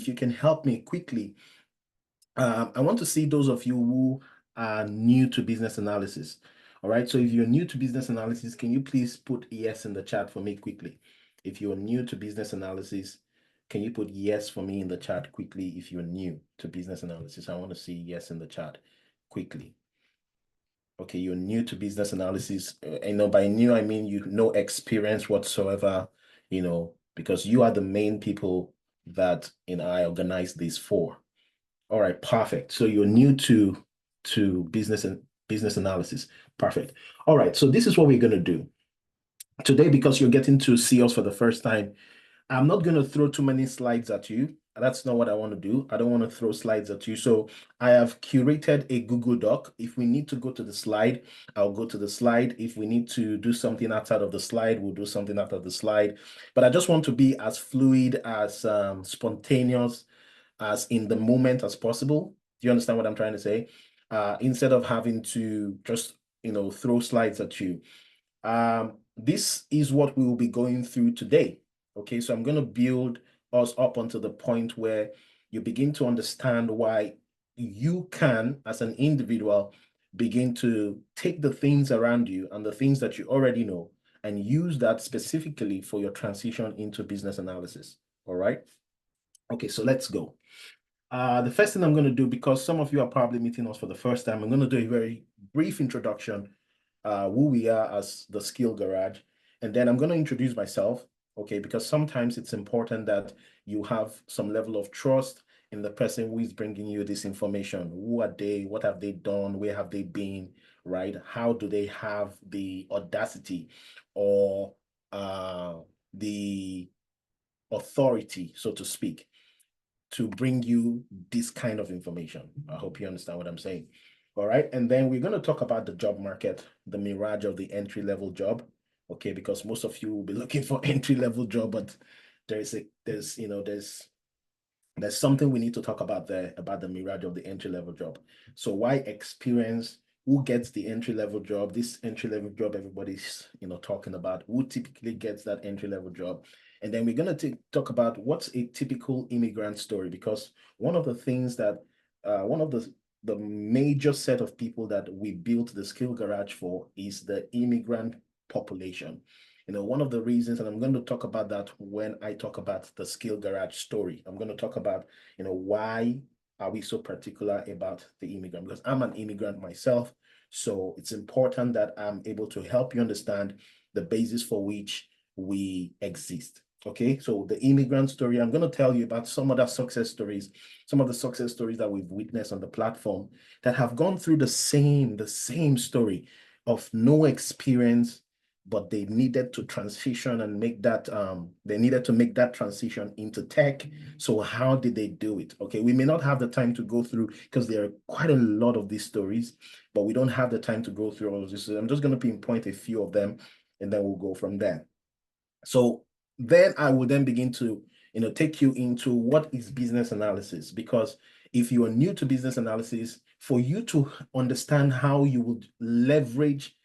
if you can help me quickly, I want to see those of you who are new to business analysis. All right. So if you're new to business analysis, can you please put yes in the chat for me quickly? If you're new to business analysis, can you put yes for me in the chat quickly? If you're new to business analysis, I want to see yes in the chat quickly. Okay, you're new to business analysis. By new, I mean you no experience whatsoever, because you are the main people that I organize this for. All right, perfect. So you're new to business analysis. Perfect. All right, so this is what we're going to do today, because you're getting to see us for the first time. I'm not going to throw too many slides at you. That's not what I want to do. I don't want to throw slides at you. So I have curated a Google Doc. If we need to go to the slide, I'll go to the slide. If we need to do something outside of the slide, we'll do something out of the slide. But I just want to be as fluid, as spontaneous, as in the moment as possible. Do you understand what I'm trying to say? Instead of having to just, throw slides at you. This is what we will be going through today. Okay, so I'm going to build us up until the point where you begin to understand why you can, as an individual, begin to take the things around you and the things that you already know and use that specifically for your transition into business analysis. All right. Okay, so let's go. The first thing I'm going to do, because some of you are probably meeting us for the first time, I'm going to do a very brief introduction, who we are as the Skill Garage. And then I'm going to introduce myself, okay, because sometimes it's important that you have some level of trust in the person who is bringing you this information. Who are they? What have they done? Where have they been, right? How do they have the audacity or the authority, so to speak, to bring you this kind of information? I hope you understand what I'm saying. All right. And then we're going to talk about the job market, the mirage of the entry-level job. Okay, because most of you will be looking for entry-level job, but there's something we need to talk about there, about the mirage of the entry-level job. So why experience? Who gets the entry-level job? This entry-level job everybody's talking about. Who typically gets that entry-level job? And then we're going to talk about what's a typical immigrant story, because one of the things that one of the major set of people that we built the Skill Garage for is the immigrant population. One of the reasons, and I'm going to talk about that when I talk about the Skill Garage story. I'm going to talk about, why are we so particular about the immigrant? Because I'm an immigrant myself. So it's important that I'm able to help you understand the basis for which we exist. Okay, so the immigrant story, I'm going to tell you about some of the success stories, some of the success stories that we've witnessed on the platform that have gone through the same story of no experience, but they needed to transition and make that, they needed to make that transition into tech. So how did they do it? Okay, we may not have the time to go through, because there are quite a lot of these stories, but we don't have the time to go through all of this. So I'm just going to pinpoint a few of them, and then we'll go from there. So then I will then begin to, take you into what is business analysis, because if you are new to business analysis, for you to understand how you would leverage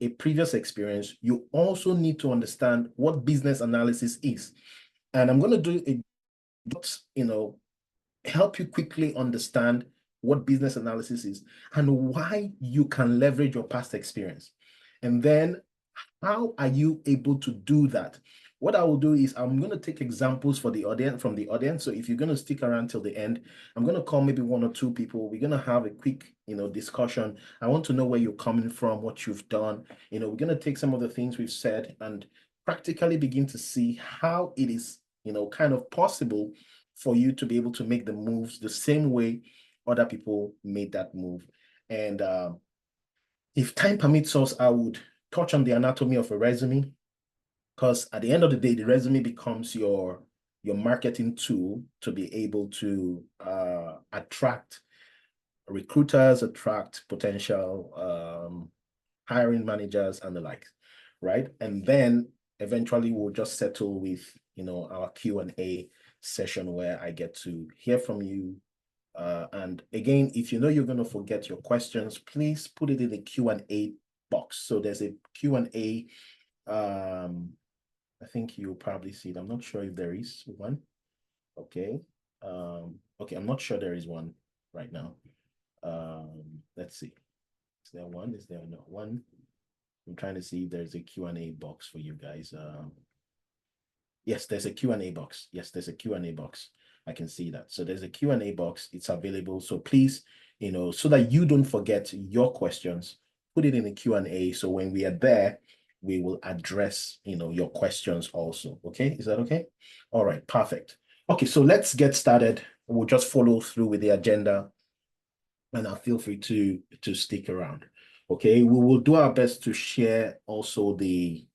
a previous experience, you also need to understand what business analysis is. And I'm going to do help you quickly understand what business analysis is and why you can leverage your past experience. And then how are you able to do that? What I will do is I'm going to take examples from the audience. So if you're going to stick around till the end, I'm going to call maybe one or two people. We're going to have a quick, discussion. I want to know where you're coming from, what you've done. We're going to take some of the things we've said and practically begin to see how it is, kind of possible for you to be able to make the moves the same way other people made that move. And if time permits us, I would touch on the anatomy of a resume, because at the end of the day, the resume becomes your marketing tool to be able to attract recruiters, attract potential hiring managers and the like, right? And then eventually we'll just settle with, our Q&A session where I get to hear from you. And again, if you know you're going to forget your questions, please put it in the Q&A box. So there's a Q&A. I think you'll probably see it. I'm not sure if there is one. Okay. Okay, I'm not sure there is one right now. Let's see. Is there one? Is there no one? I'm trying to see if there's a Q&A box for you guys. Yes, there's a Q&A box. Yes, there's a Q&A box. I can see that. So there's a Q&A box. It's available. So please, so that you don't forget your questions, put it in the Q&A. So when we are there, we will address, your questions also. Okay, is that okay? All right, perfect. Okay, so let's get started. We'll just follow through with the agenda, and feel free to stick around. Okay, we will do our best to share also the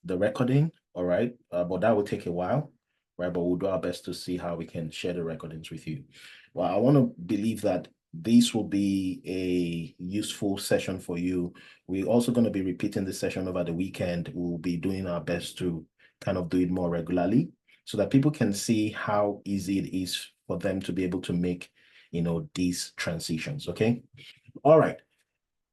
recording, all right? But that will take a while, right? But we'll do our best to see how we can share the recordings with you. Well, I want to believe that this will be a useful session for you. We're also going to be repeating the session over the weekend. We'll be doing our best to kind of do it more regularly so that people can see how easy it is for them to be able to make, these transitions, okay? All right.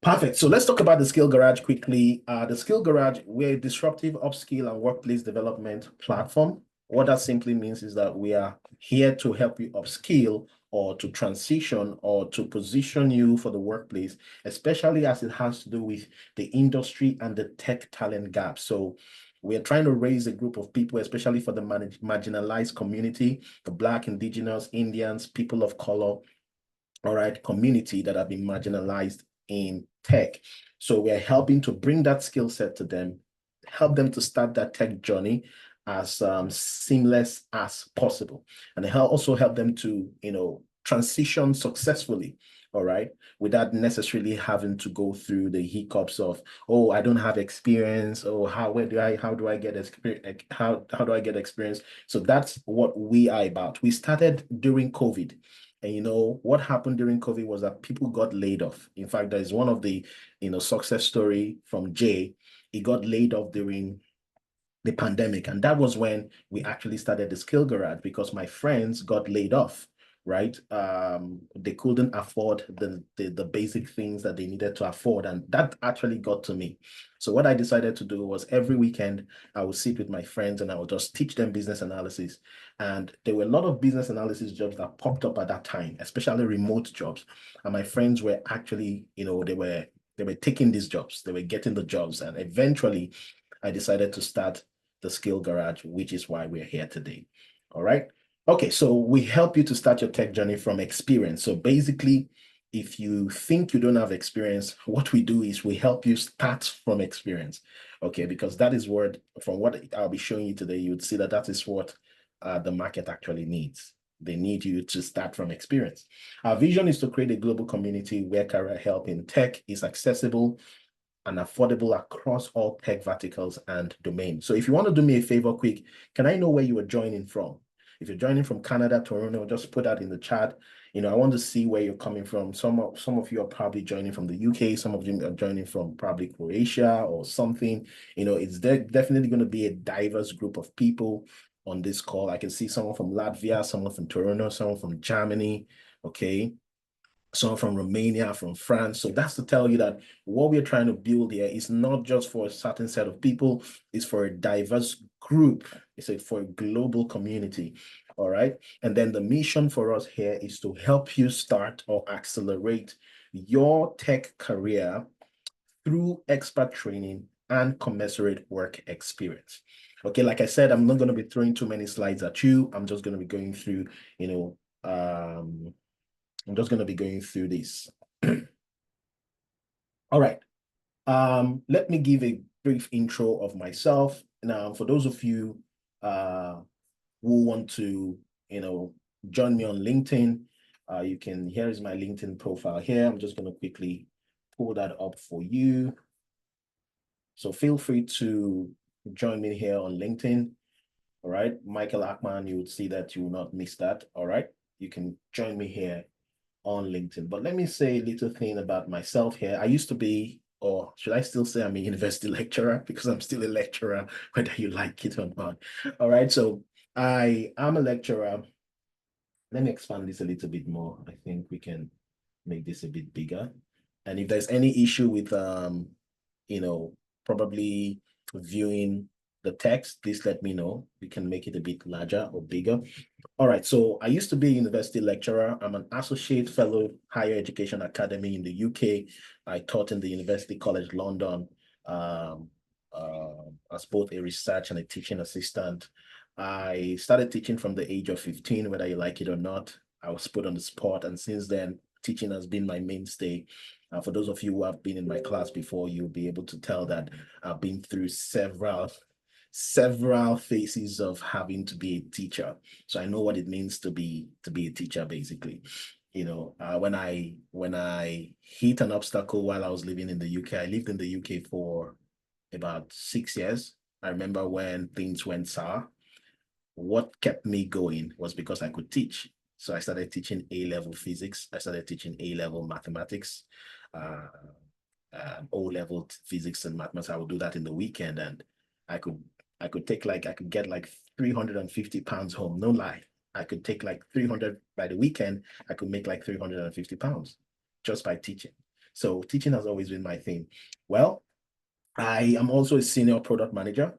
Perfect. So let's talk about the Skill Garage quickly. The Skill Garage, we're a disruptive upskill and workplace development platform. What that simply means is that we are here to help you upskill or to transition or to position you for the workplace, especially as it has to do with the industry and the tech talent gap. So we're trying to raise a group of people, especially for the marginalized community, the Black, Indigenous, Indians, people of color, all right, community that have been marginalized in tech. So we're helping to bring that skill set to them, help them to start that tech journey as seamless as possible, and also help them to, transition successfully, all right, without necessarily having to go through the hiccups of, oh, I don't have experience, or how do I get experience, how do I get experience? So that's what we are about. We started during COVID. And what happened during COVID was that people got laid off. In fact, there is one of the success story from Jay. He got laid off during the pandemic, and that was when we actually started the Skill Garage, because my friends got laid off, right? They couldn't afford the basic things that they needed to afford, and that actually got to me. So what I decided to do was every weekend I would sit with my friends and I would just teach them business analysis. And there were a lot of business analysis jobs that popped up at that time, especially remote jobs. And my friends were actually, they were taking these jobs, they were getting the jobs, and eventually I decided to start the Skill Garage, which is why we're here today. All right. Okay, so we help you to start your tech journey from experience. So basically, if you think you don't have experience, what we do is we help you start from experience. Okay, because that is what, from what I'll be showing you today, you would see that is what the market actually needs. They need you to start from experience. Our vision is to create a global community where career help in tech is accessible and affordable across all tech verticals and domains. So if you want to do me a favor quick, can I know where you are joining from? If you're joining from Canada, Toronto, just put that in the chat. I want to see where you're coming from. Some of you are probably joining from the UK. Some of you are joining from probably Croatia or something. It's definitely going to be a diverse group of people on this call. I can see someone from Latvia, someone from Toronto, someone from Germany. Okay, some from Romania, from France. So that's to tell you that what we're trying to build here is not just for a certain set of people, it's for a diverse group. It's for a global community. All right. And then the mission for us here is to help you start or accelerate your tech career through expert training and commensurate work experience. Okay, like I said, I'm not going to be throwing too many slides at you. I'm just going to be going through, I'm just going to be going through this. All right. Let me give a brief intro of myself. Now, for those of you who want to, join me on LinkedIn, here is my LinkedIn profile here. I'm just going to quickly pull that up for you. So feel free to join me here on LinkedIn. All right. Michael Ackman, you would see that you will not miss that. All right. You can join me here on LinkedIn. But let me say a little thing about myself here. I used to be, or should I still say I'm a university lecturer, because I'm still a lecturer, whether you like it or not. All right, so I am a lecturer. Let me expand this a little bit more. I think we can make this a bit bigger. And if there's any issue with, probably viewing the text, please let me know. We can make it a bit larger or bigger. All right, so I used to be a university lecturer. I'm an associate fellow higher education academy in the UK. I taught in the University College London um, as both a research and a teaching assistant. I started teaching from the age of 15, whether you like it or not. I was put on the spot, and since then, teaching has been my mainstay. For those of you who have been in my class before, you'll be able to tell that I've been through several phases of having to be a teacher. So I know what it means to be a teacher, basically. When I hit an obstacle while I was living in the UK, I lived in the UK for about 6 years. I remember when things went sour. What kept me going was because I could teach. So I started teaching A-level physics. I started teaching A-level mathematics, uh, O-level physics and mathematics. I would do that in the weekend, and I could I could get like 350 pounds home. No lie. I could take like 300 by the weekend. I could make like 350 pounds just by teaching. So teaching has always been my thing. Well, I am also a senior product manager.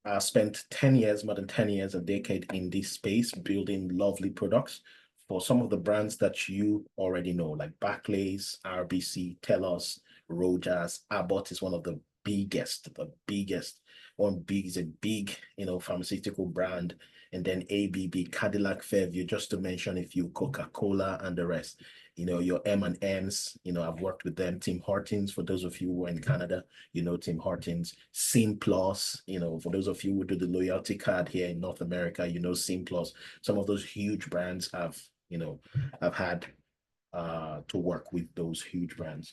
I spent 10 years, more than 10 years, a decade in this space, building lovely products for some of the brands that you already know, like Barclays, RBC, Telos, Rogers. Abbott is one of the biggest. One big is a big, pharmaceutical brand. And then ABB, Cadillac, Fairview, just to mention a few, Coca-Cola and the rest. Your M&Ms, I've worked with them. Tim Hortons, for those of you who are in Canada, Tim Hortons, Simplus, for those of you who do the loyalty card here in North America, Simplus. Some of those huge brands I've had to work with those huge brands.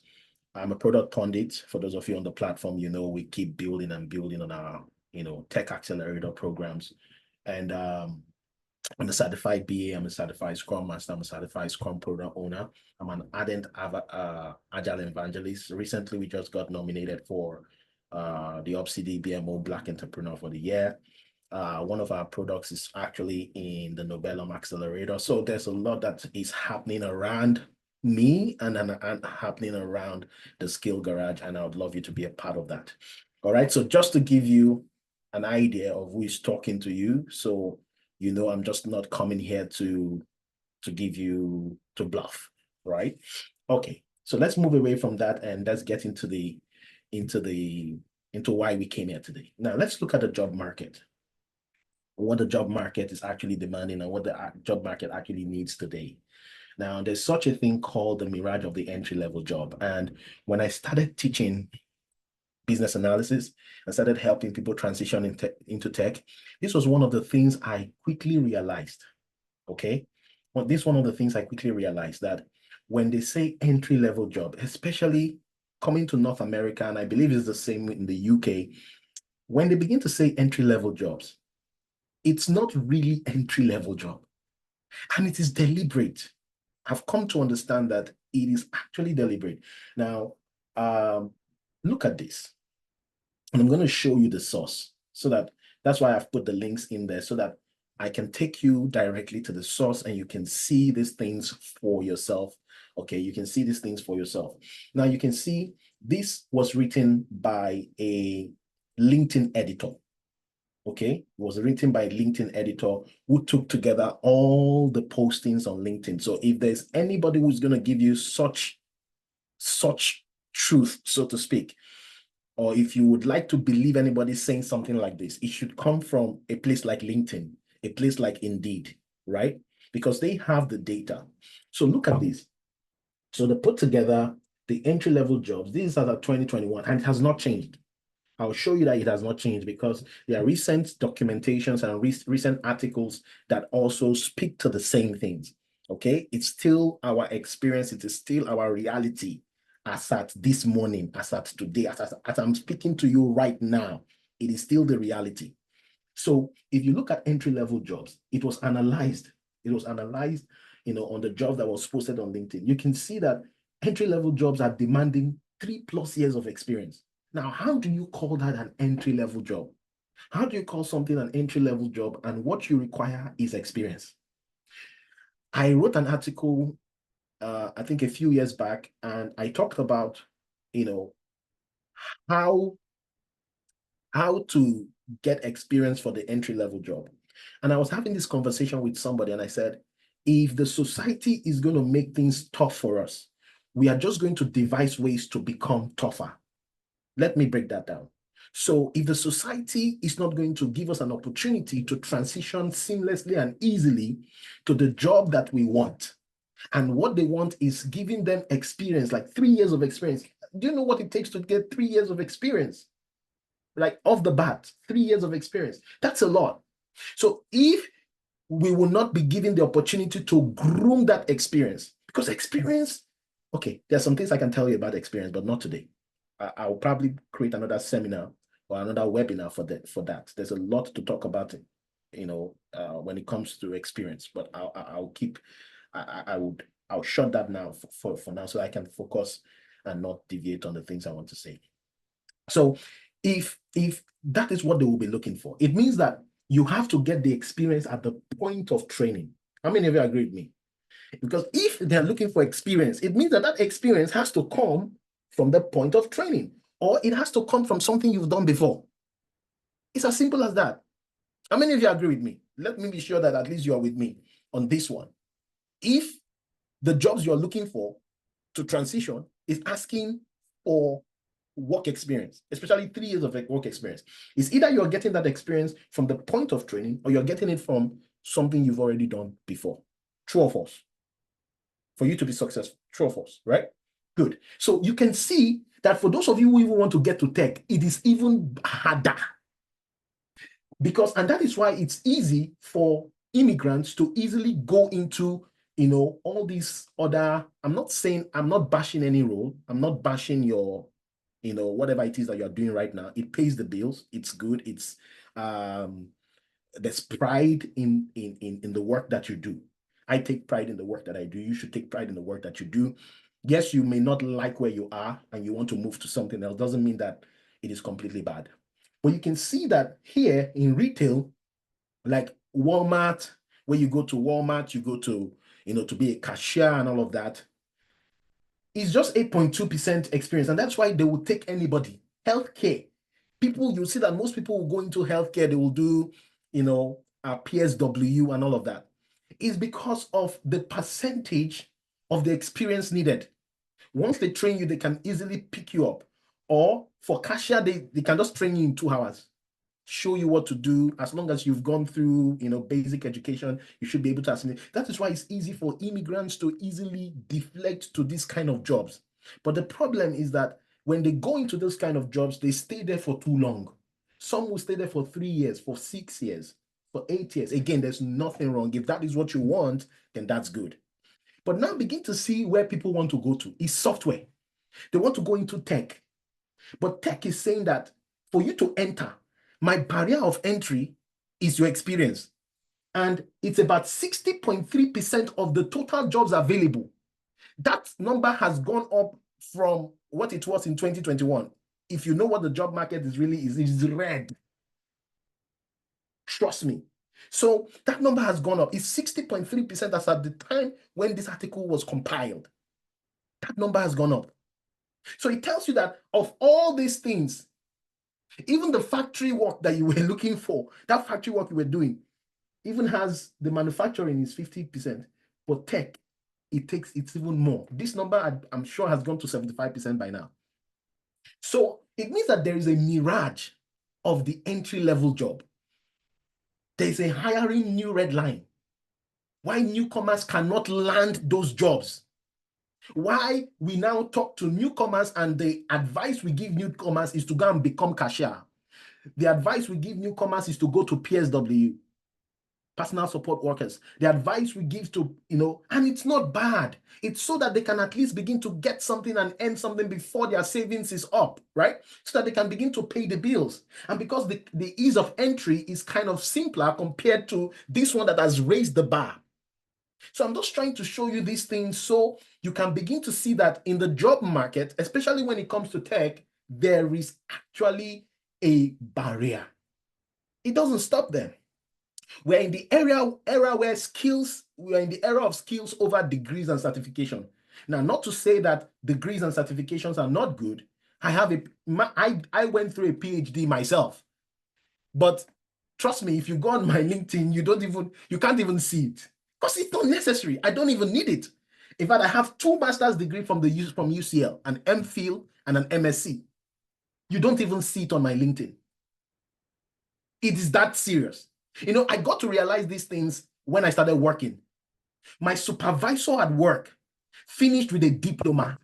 I'm a product pundit. For those of you on the platform, we keep building and building on our, tech accelerator programs. And I'm a certified BA, I'm a certified Scrum Master, I'm a certified Scrum Product Owner. I'm an ardent Agile evangelist. Recently, we just got nominated for the OPCD BMO Black Entrepreneur for the Year. One of our products is actually in the Nobelum Accelerator. So there's a lot that is happening around me and happening around the Skill Garage, and I would love you to be a part of that. All right, so just to give you an idea of who is talking to you, so I'm just not coming here to give you to bluff, right? Okay, so let's move away from that and let's get into why we came here today. Now let's look at the job market. What the job market is actually demanding and what the job market actually needs today. Now, there's such a thing called the mirage of the entry-level job. And when I started teaching business analysis and started helping people transition into tech, this was one of the things I quickly realized, okay? Well, this is one of the things I quickly realized, that when they say entry-level job, especially coming to North America, and I believe it's the same in the UK, when they begin to say entry-level jobs, it's not really entry-level job, and it is deliberate. I've come to understand that it is actually deliberate. Now, look at this. And I'm going to show you the source, so that's why I've put the links in there, so that I can take you directly to the source and you can see these things for yourself. Okay, you can see these things for yourself. Now you can see this was written by a LinkedIn editor. Okay, it was written by a LinkedIn editor who took together all the postings on LinkedIn. So if there's anybody who's going to give you such truth, so to speak, or if you would like to believe anybody saying something like this, it should come from a place like LinkedIn, a place like Indeed, right? Because they have the data. So look at this. So they put together the entry-level jobs. These are the 2021, and it has not changed. I'll show you that it has not changed because there are recent documentations and recent articles that also speak to the same things. Okay, it's still our experience, it is still our reality as at this morning, as at today, as I'm speaking to you right now. It is still the reality. So if you look at entry-level jobs, it was analyzed. It was analyzed, on the job that was posted on LinkedIn. You can see that entry-level jobs are demanding 3+ years of experience. Now, how do you call that an entry-level job? How do you call something an entry-level job, and what you require is experience? I wrote an article, I think a few years back, and I talked about, how to get experience for the entry-level job. And I was having this conversation with somebody, and I said, if the society is going to make things tough for us, we are just going to devise ways to become tougher. Let me break that down. So if the society is not going to give us an opportunity to transition seamlessly and easily to the job that we want, and what they want is giving them experience, like 3 years of experience. Do you know what it takes to get 3 years of experience? Like off the bat, 3 years of experience. That's a lot. So if we will not be given the opportunity to groom that experience, because experience, okay, there's some things I can tell you about experience, but not today. I'll probably create another seminar or another webinar for that. There's a lot to talk about it, when it comes to experience, but I'll shut that now for now, so I can focus and not deviate on the things I want to say. So if that is what they will be looking for, it means that you have to get the experience at the point of training. How many of you agree with me? Because if they're looking for experience, it means that that experience has to come from the point of training, or it has to come from something you've done before. It's as simple as that. How many of you agree with me? Let me be sure that at least you are with me on this one. If the jobs you're looking for to transition is asking for work experience, especially 3 years of work experience, it's either you're getting that experience from the point of training or you're getting it from something you've already done before. True or false? For you to be successful, true or false, right? Good. So you can see that for those of you who even want to get to tech, it is even harder. And that is why it's easy for immigrants to easily go into, all these other, I'm not bashing any role. I'm not bashing your, whatever it is that you're doing right now. It pays the bills. It's good. It's, there's pride in the work that you do. I take pride in the work that I do. You should take pride in the work that you do. Yes, you may not like where you are and you want to move to something else. Doesn't mean that it is completely bad. But you can see that here in retail, like Walmart, where you go to Walmart, you go to, to be a cashier and all of that, it's just 8.2% experience. And that's why they will take anybody. Healthcare. People, you see that most people will go into healthcare, they will do, PSW and all of that. It's because of the percentage of the experience needed. Once they train you, they can easily pick you up. Or for cashier, they can just train you in 2 hours, show you what to do. As long as you've gone through, basic education, you should be able to assimilate. That is why it's easy for immigrants to easily deflect to this kind of jobs. But the problem is that when they go into those kind of jobs, they stay there for too long. Some will stay there for 3 years, for 6 years, for 8 years. Again, there's nothing wrong. If that is what you want, then that's good. But now begin to see where people want to go to is software. They want to go into tech. But tech is saying that for you to enter, my barrier of entry is your experience. And it's about 60.3% of the total jobs available. That number has gone up from what it was in 2021. If you know what the job market is really is red. Trust me. So that number has gone up. It's 60.3% as at the time when this article was compiled. That number has gone up. So it tells you that of all these things, even the factory work that you were looking for, that factory work you were doing, even has the manufacturing is 50%, but tech, it's even more. This number, I'm sure, has gone to 75% by now. So it means that there is a mirage of the entry-level job. There's a hiring new red line. Why newcomers cannot land those jobs. Why we now talk to newcomers and the advice we give newcomers is to go and become cashier. The advice we give newcomers is to go to PSW, personal support workers. The advice we give to, and it's not bad. It's so that they can at least begin to get something and earn something before their savings is up, right? So that they can begin to pay the bills. And because the ease of entry is kind of simpler compared to this one that has raised the bar. So I'm just trying to show you these things so you can begin to see that in the job market, especially when it comes to tech, there is actually a barrier. It doesn't stop them. We're in the era where we're in the era of skills over degrees and certification. Now, not to say that degrees and certifications are not good. I went through a PhD myself. But trust me, if you go on my LinkedIn, you can't even see it because it's not necessary. I don't even need it. In fact, I have 2 master's degree from UCL, an MPhil and an MSc. You don't even see it on my LinkedIn. It is that serious. I got to realize these things when I started working. My supervisor at work finished with a diploma.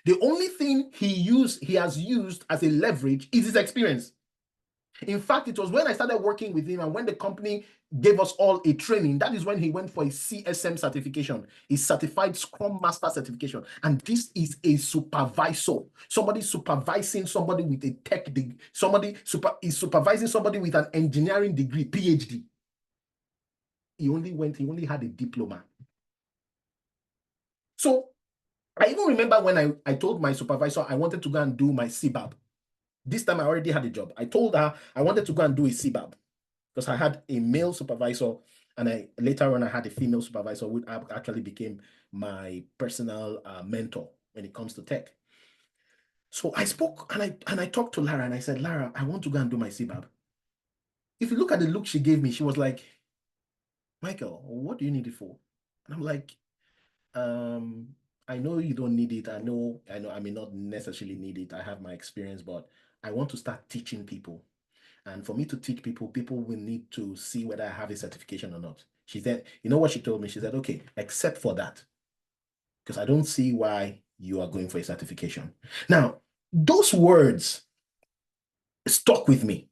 The only thing he has used as a leverage is his experience. In fact, it was when I started working with him and when the company gave us all a training, that is when he went for a CSM certification, a certified Scrum Master certification. And this is a supervisor, somebody supervising somebody with a tech degree, is supervising somebody with an engineering degree, PhD. He only had a diploma. So I even remember when I told my supervisor I wanted to go and do my CBAB. This time I already had a job. I told her I wanted to go and do a CBAB because I had a male supervisor, and later on I had a female supervisor who actually became my personal mentor when it comes to tech. So I spoke and I talked to Lara and I said, Lara, I want to go and do my CBAB. If you look at the look she gave me, she was like, Michael, what do you need it for? And I'm like, I know you don't need it. I know I may not necessarily need it. I have my experience, but I want to start teaching people. And for me to teach people, people will need to see whether I have a certification or not. She said, you know what she told me? She said, okay, except for that, because I don't see why you are going for a certification. Now, those words stuck with me.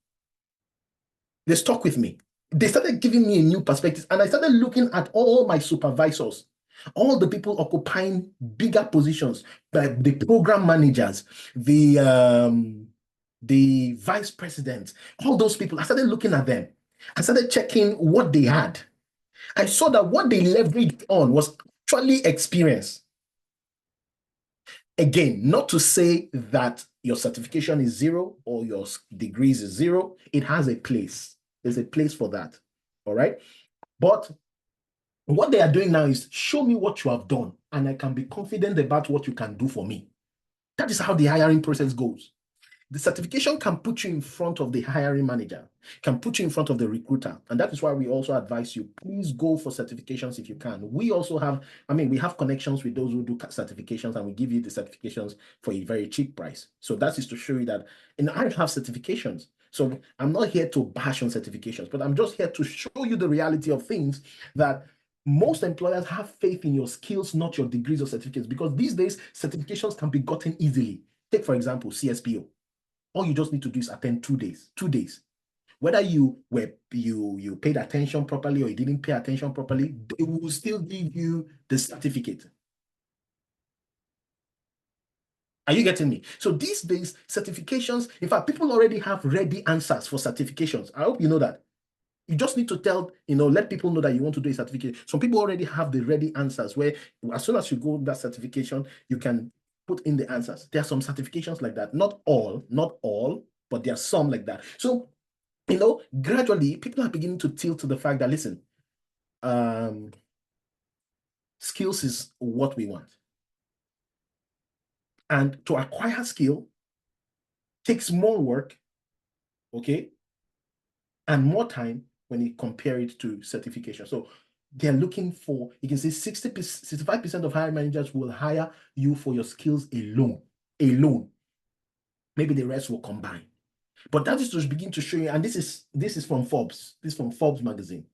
They stuck with me. They started giving me a new perspective, and I started looking at all my supervisors, all the people occupying bigger positions, the program managers, the vice presidents, all those people. I started looking at them. I started checking what they had. I saw that what they leveraged on was actually experience. Again, not to say that your certification is 0 or your degrees is 0. It has a place. There's a place for that. All right. But what they are doing now is show me what you have done, and I can be confident about what you can do for me. That is how the hiring process goes. The certification can put you in front of the hiring manager, can put you in front of the recruiter. And that is why we also advise you, please go for certifications if you can. We also have, we have connections with those who do certifications, and we give you the certifications for a very cheap price. So that is to show you that, I have certifications. So I'm not here to bash on certifications, but I'm just here to show you the reality of things, that most employers have faith in your skills, not your degrees or certificates, because these days certifications can be gotten easily. Take, for example, CSPO. All you just need to do is attend 2 days. 2 days. Whether you paid attention properly or you didn't pay attention properly, they will still give you the certificate. Are you getting me? So these days, certifications, in fact, people already have ready answers for certifications. I hope you know that. You just need to let people know that you want to do a certificate. Some people already have the ready answers where as soon as you go that certification, you can put in the answers. There are some certifications like that. Not all, but there are some like that. So, gradually people are beginning to tilt to the fact that, listen, skills is what we want. And to acquire skill takes more work, okay, and more time when you compare it to certification. So they're looking for, you can say 65% of hiring managers will hire you for your skills alone. Maybe the rest will combine. But that is to begin to show you, and this is from Forbes. This is from Forbes magazine.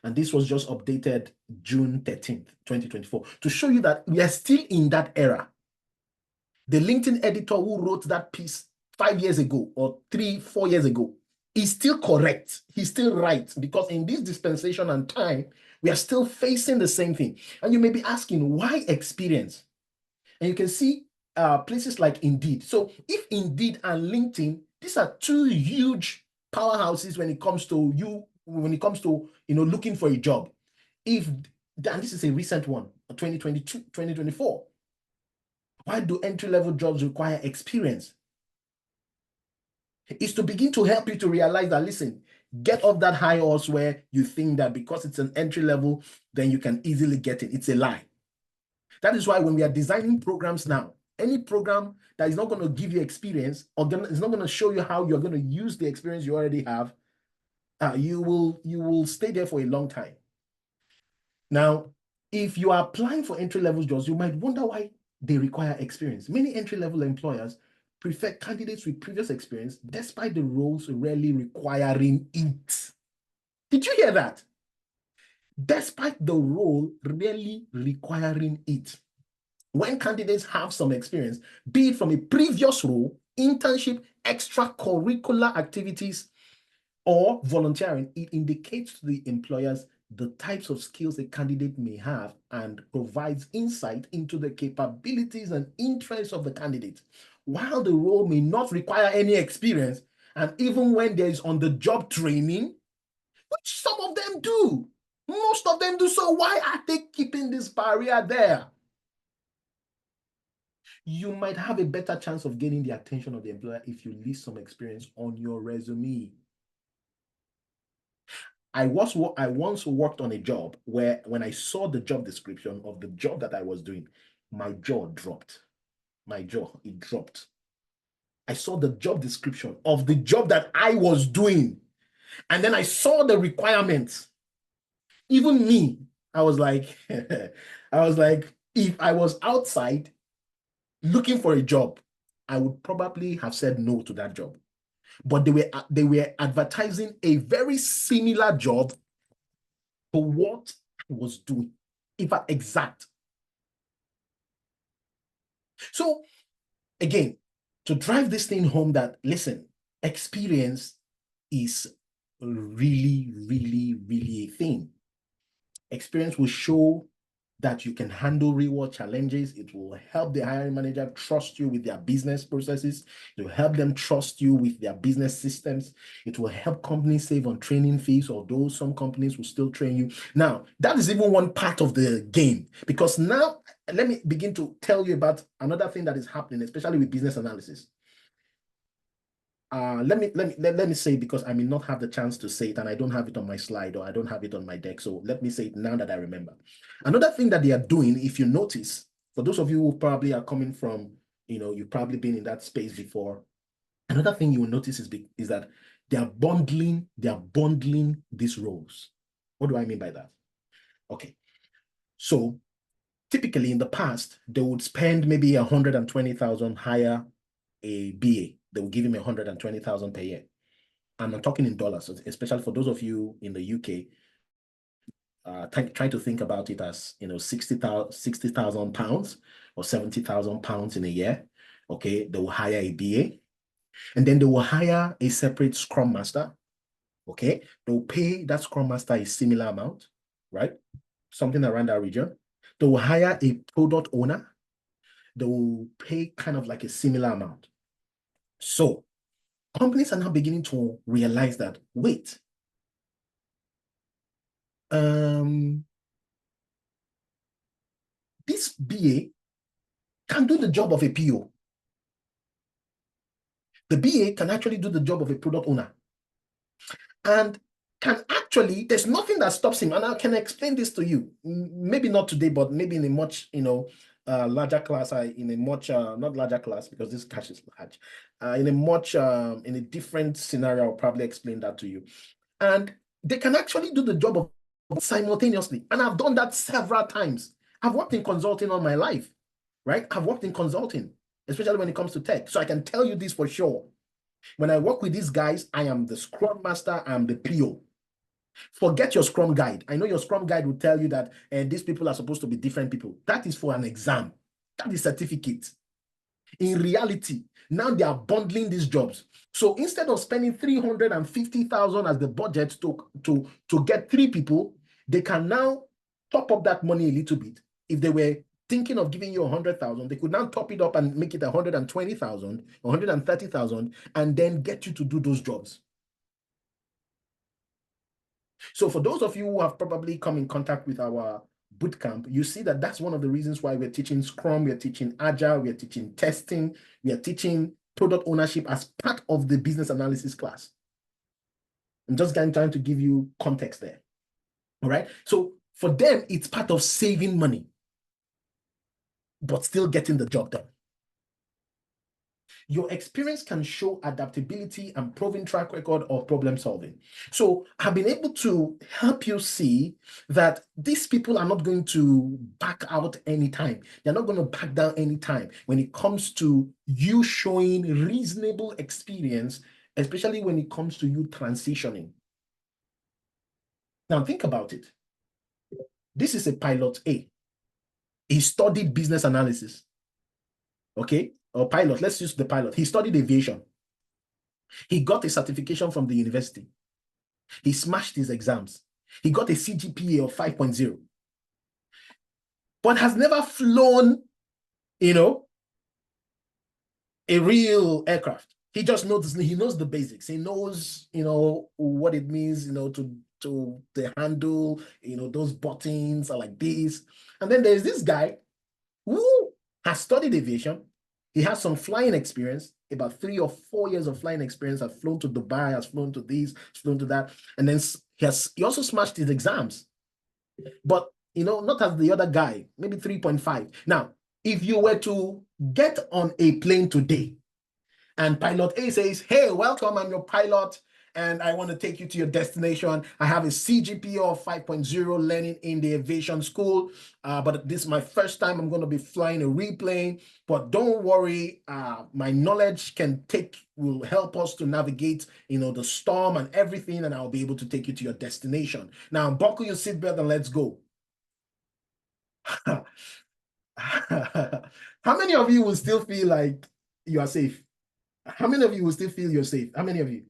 And this was just updated June 13th, 2024, to show you that we are still in that era. The LinkedIn editor who wrote that piece 5 years ago or 3-4 years ago is still correct. He's still right, because in this dispensation and time, we are still facing the same thing. And you may be asking, why experience? And you can see places like Indeed. So if Indeed and LinkedIn, these are 2 huge powerhouses when it comes to looking for a job. And this is a recent one, 2022, 2024. Why do entry-level jobs require experience? It's to begin to help you to realize that, listen, get off that high horse where you think that because it's an entry level, then you can easily get it. It's a lie. That is why when we are designing programs now, Any program that is not going to give you experience or is not going to show you how you're going to use the experience you already have, you will stay there for a long time. Now, if you are applying for entry-level jobs, you might wonder why they require experience. Many entry-level employers prefer candidates with previous experience, despite the roles rarely requiring it. Did you hear that? Despite the role rarely requiring it. When candidates have some experience, be it from a previous role, internship, extracurricular activities, or volunteering, it indicates to the employers the types of skills a candidate may have and provides insight into the capabilities and interests of the candidate. While the role may not require any experience, and even when there is on-the-job training, which some of them do, most of them do, so why are they keeping this barrier there? You might have a better chance of gaining the attention of the employer if you list some experience on your resume. I once worked on a job where when I saw the job description of the job that I was doing, my jaw dropped. It dropped. I saw the job description of the job that I was doing, and then I saw the requirements. Even me, I was like, if I was outside looking for a job, I would probably have said no to that job. But they were advertising a very similar job to what I was doing, in fact, exact. So again, to drive this thing home that, listen, experience is really, really, really a thing. Experience will show that you can handle real-world challenges. It will help the hiring manager trust you with their business processes. It will help them trust you with their business systems. It will help companies save on training fees, although some companies will still train you. Now, that is even one part of the game, because now let me begin to tell you about another thing that is happening, especially with business analysis. Let me say, because I may not have the chance to say it and I don't have it on my slide or I don't have it on my deck. So let me say it now that I remember. Another thing that they are doing, if you notice, for those of you who probably are coming from, you've probably been in that space before. Another thing you will notice is that they are bundling these roles. What do I mean by that? Okay. So typically in the past, they would spend maybe 120,000, hire a BA. They will give him 120,000 per year. And I'm talking in dollars, especially for those of you in the UK, try to think about it as 60,000 pounds or 70,000 pounds in a year. Okay, they will hire a BA, and then they will hire a separate Scrum Master. Okay, they will pay that Scrum Master a similar amount, right? Something around that region. They will hire a product owner. They will pay kind of like a similar amount. So companies are now beginning to realize that, wait, this BA can do the job of a PO. The BA can actually do the job of a product owner. And can actually, there's nothing that stops him. And I can explain this to you. Maybe not today, but maybe in a much, larger class, in a much, not larger class, because this cash is large, in a different scenario, I'll probably explain that to you. And they can actually do the job of simultaneously. And I've done that several times. I've worked in consulting all my life, right? I've worked in consulting, especially when it comes to tech. So I can tell you this for sure. When I work with these guys, I am the Scrum Master, I'm the PO. Forget your Scrum Guide. I know your Scrum Guide will tell you that these people are supposed to be different people. That is for an exam. That is certificate. In reality, now they are bundling these jobs. So instead of spending 350,000 as the budget to get 3 people, they can now top up that money a little bit. If they were thinking of giving you 100,000, they could now top it up and make it 120,000, 130,000, and then get you to do those jobs. So for those of you who have probably come in contact with our bootcamp, you see that that's one of the reasons why we're teaching Scrum, we're teaching Agile, we're teaching testing, we are teaching product ownership as part of the business analysis class. I'm just trying to give you context there. All right. So for them, it's part of saving money, but still getting the job done. Your experience can show adaptability and proven track record of problem solving. So I've been able to help you see that these people are not going to back out anytime. They're not going to back down anytime when it comes to you showing reasonable experience, especially when it comes to you transitioning. Now think about it. This is a pilot A. He studied business analysis. Okay? Or pilot. Let's use the pilot. He studied aviation. He got a certification from the university. He smashed his exams. He got a CGPA of 5.0, but has never flown, a real aircraft. He just knows, he knows the basics. He knows, what it means, to the handle, those buttons are like this. And then there's this guy who has studied aviation. He has some flying experience, about 3 or 4 years of flying experience, has flown to Dubai, has flown to this, has flown to that. And then he also smashed his exams. But, not as the other guy, maybe 3.5. Now, if you were to get on a plane today and pilot A says, hey, welcome, I'm your pilot, and I want to take you to your destination. I have a CGPA of 5.0 learning in the aviation school, but this is my first time I'm going to be flying a replane. But don't worry, my knowledge will help us to navigate, the storm and everything, and I'll be able to take you to your destination. Now, buckle your seatbelt and let's go. How many of you will still feel like you are safe? How many of you will still feel you're safe? How many of you?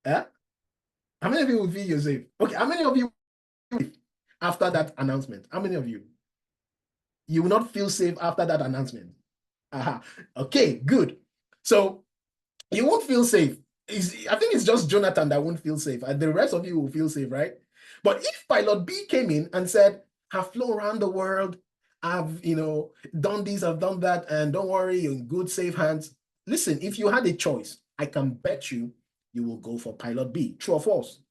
Eh? How many of you will feel you're safe? Okay, how many of you after that announcement? How many of you? You will not feel safe after that announcement. Okay, good. So you won't feel safe. I think it's just Jonathan that won't feel safe. And the rest of you will feel safe, right? But if pilot B came in and said, I've flown around the world, I've done this, I've done that, and don't worry, you're in good, safe hands. Listen, if you had a choice, I can bet you will go for pilot B. True or false?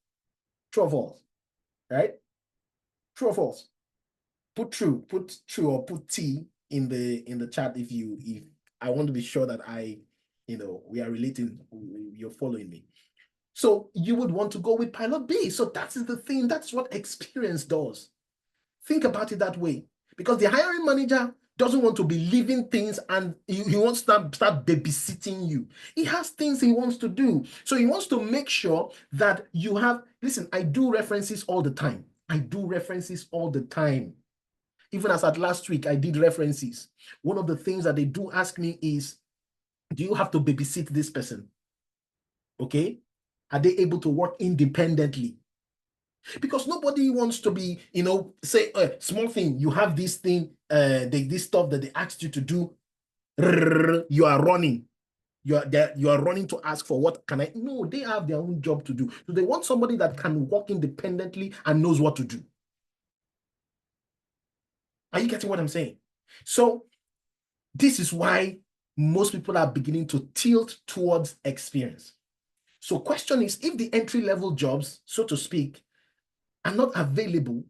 True or false? Right? True or false? Put true or put T in the chat if I want to be sure that we are relating, you're following me. So you would want to go with pilot B. So that is the thing. That's what experience does. Think about it that way. Because the hiring manager doesn't want to be leaving things and he wants to start babysitting you. He has things he wants to do. So he wants to make sure that you have, listen, I do references all the time. Even as at last week, I did references. One of the things that they do ask me is, do you have to babysit this person? Okay? Are they able to work independently? Because nobody wants to be, say, small thing, you have this thing, this stuff that they asked you to do, you are running. You are running to ask for what can I? No, they have their own job to do. So they want somebody that can work independently and knows what to do. Are you getting what I'm saying? So this is why most people are beginning to tilt towards experience. So question is, if the entry-level jobs, so to speak, are not available,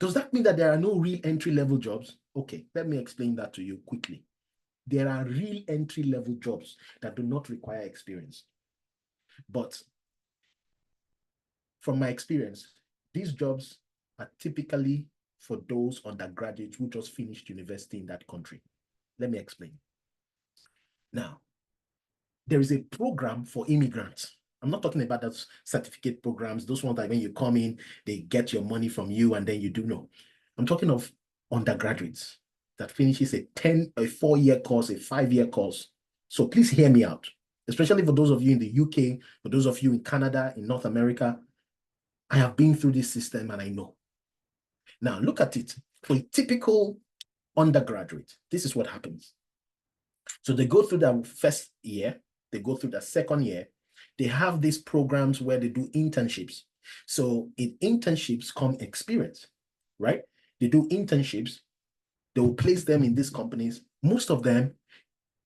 does that mean that there are no real entry-level jobs? Okay, let me explain that to you quickly. There are real entry-level jobs that do not require experience. But from my experience, these jobs are typically for those undergraduates who just finished university in that country. Let me explain. Now, there is a program for immigrants. I'm not talking about those certificate programs, those ones that when you come in, they get your money from you and then you do no. I'm talking of undergraduates that finishes a 4-year course, a 5-year course. So please hear me out, especially for those of you in the UK, for those of you in Canada, in North America. I have been through this system and I know. Now look at it. For a typical undergraduate, this is what happens. So they go through their first year, they go through their second year, they have these programs where they do internships. So in internships come experience, right? They do internships, they will place them in these companies. Most of them,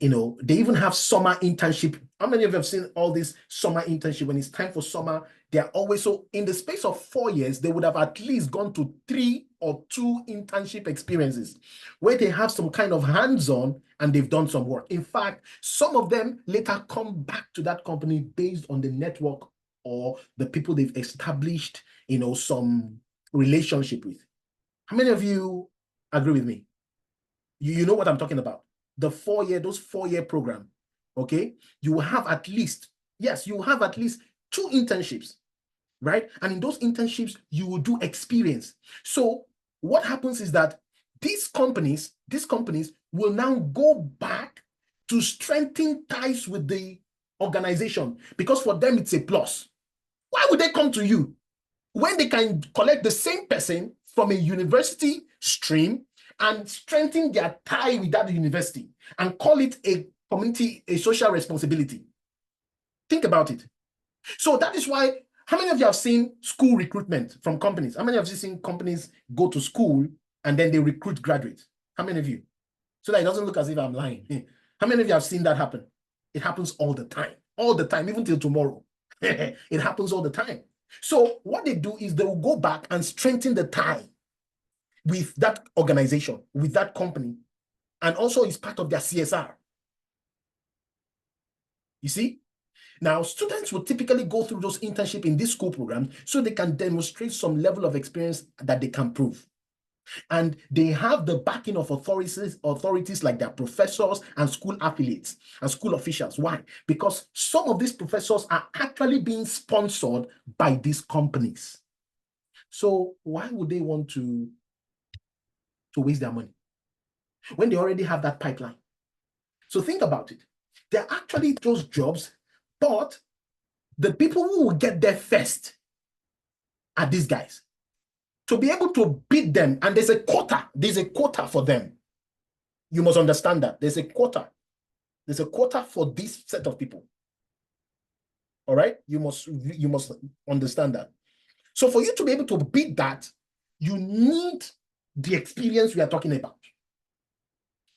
they even have summer internship. How many of you have seen all these summer internship? When it's time for summer, they're always, so in the space of 4 years, they would have at least gone to 3 or 2 internship experiences where they have some kind of hands-on and they've done some work. In fact, some of them later come back to that company based on the network or the people they've established, some relationship with. How many of you agree with me? You know what I'm talking about. Those 4-year program, okay? You will have at least 2 internships, right? And in those internships, you will do experience. So what happens is that these companies will now go back to strengthen ties with the organization because for them, it's a plus. Why would they come to you when they can collect the same person from a university stream and strengthen their tie with that university and call it a community, a social responsibility? Think about it. So that is why, how many of you have seen school recruitment from companies? How many of you have seen companies go to school and then they recruit graduates? How many of you? So that it doesn't look as if I'm lying. How many of you have seen that happen? It happens all the time, even till tomorrow. It happens all the time. So what they do is they will go back and strengthen the tie with that organization, with that company, and also it's part of their CSR. You see? Now, students will typically go through those internships in this school program so they can demonstrate some level of experience that they can prove. And they have the backing of authorities like their professors and school affiliates and school officials. Why? Because some of these professors are actually being sponsored by these companies. So why would they want to waste their money when they already have that pipeline? So think about it. They're actually those jobs, but the people who will get there first are these guys. To be able to beat them, and there's a quota for them. You must understand that. There's a quota for this set of people. All right? You must understand that. So for you to be able to beat that, you need the experience we are talking about.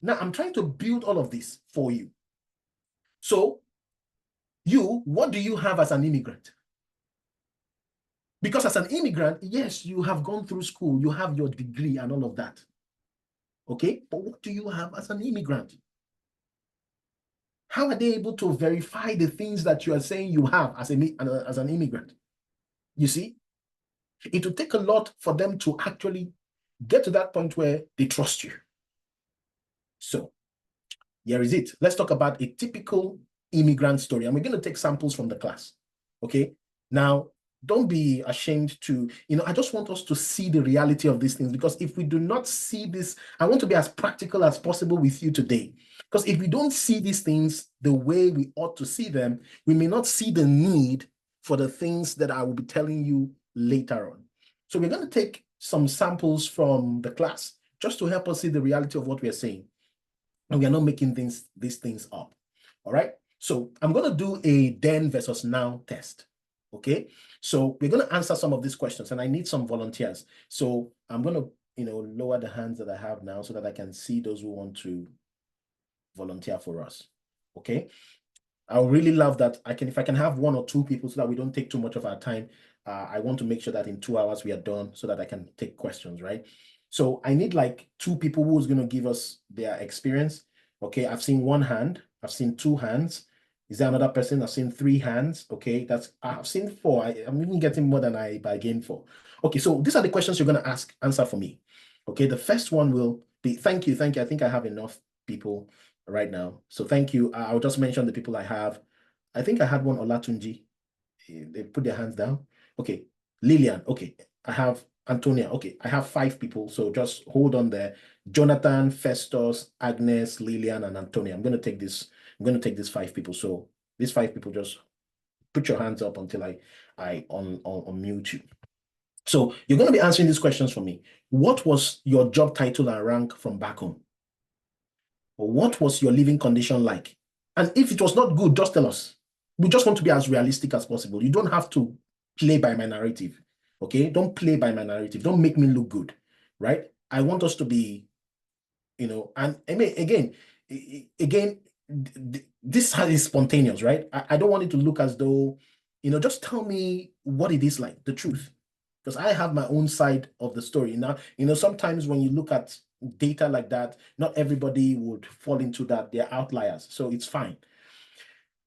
Now, I'm trying to build all of this for you. So, what do you have as an immigrant? Because as an immigrant, yes, you have gone through school, you have your degree and all of that. Okay, but what do you have as an immigrant? How are they able to verify the things that you are saying you have as an immigrant? You see, it will take a lot for them to actually get to that point where they trust you. So, here is it. Let's talk about a typical immigrant story. And we're going to take samples from the class. Okay, now, don't be ashamed to, I just want us to see the reality of these things, because if we do not see this, I want to be as practical as possible with you today. Because if we don't see these things the way we ought to see them, we may not see the need for the things that I will be telling you later on. So we're going to take some samples from the class just to help us see the reality of what we are saying. And we are not making these things up. All right. So I'm going to do a then versus now test. Okay, so we're going to answer some of these questions, and I need some volunteers. So I'm going to, lower the hands that I have now so that I can see those who want to volunteer for us. Okay, I would really love that. If I can have 1 or 2 people so that we don't take too much of our time. I want to make sure that in 2 hours we are done so that I can take questions, right? So I need like 2 people who's going to give us their experience. Okay, I've seen 1 hand. I've seen 2 hands. Is there another person? I've seen 3 hands. Okay, I've seen 4. I'm even getting more than I bargained for. Okay, so these are the questions you're going to answer for me. Okay, the first one will be, thank you. I think I have enough people right now. So thank you. I'll just mention the people I have. I think I had one, Olatunji. They put their hands down. Okay, Lillian. Okay, I have Antonia. Okay, I have 5 people. So just hold on there. Jonathan, Festus, Agnes, Lillian, and Antonia. I'm going to take these 5 people. So these 5 people, just put your hands up until I unmute you. So you're going to be answering these questions for me. What was your job title and rank from back home? Or what was your living condition like? And if it was not good, just tell us. We just want to be as realistic as possible. You don't have to play by my narrative. Okay? Don't play by my narrative. Don't make me look good. Right? I want us to be, and I mean, again, this is spontaneous, right? I don't want it to look as though, just tell me what it is like, the truth. because I have my own side of the story. Now, sometimes when you look at data like that, not everybody would fall into that. They're outliers, so it's fine.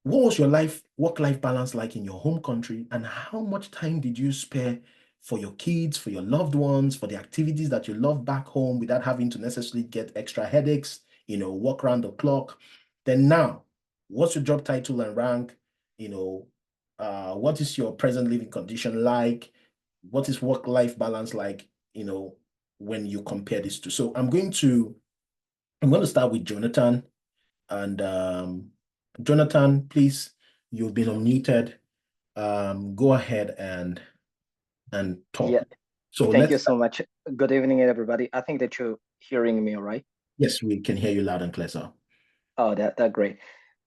What was your work-life balance like in your home country, and how much time did you spare for your kids, for your loved ones, for the activities that you love back home without having to necessarily get extra headaches, work around the clock? Then now, what's your job title and rank? What is your present living condition like? What is work-life balance like, when you compare these two? So I'm going to start with Jonathan. And Jonathan, please, you've been unmuted. Go ahead and Yeah, talk. So thank you let's so much. Good evening, everybody. I think that you're hearing me all right. Yes, we can hear you loud and clear, sir. Oh, that great.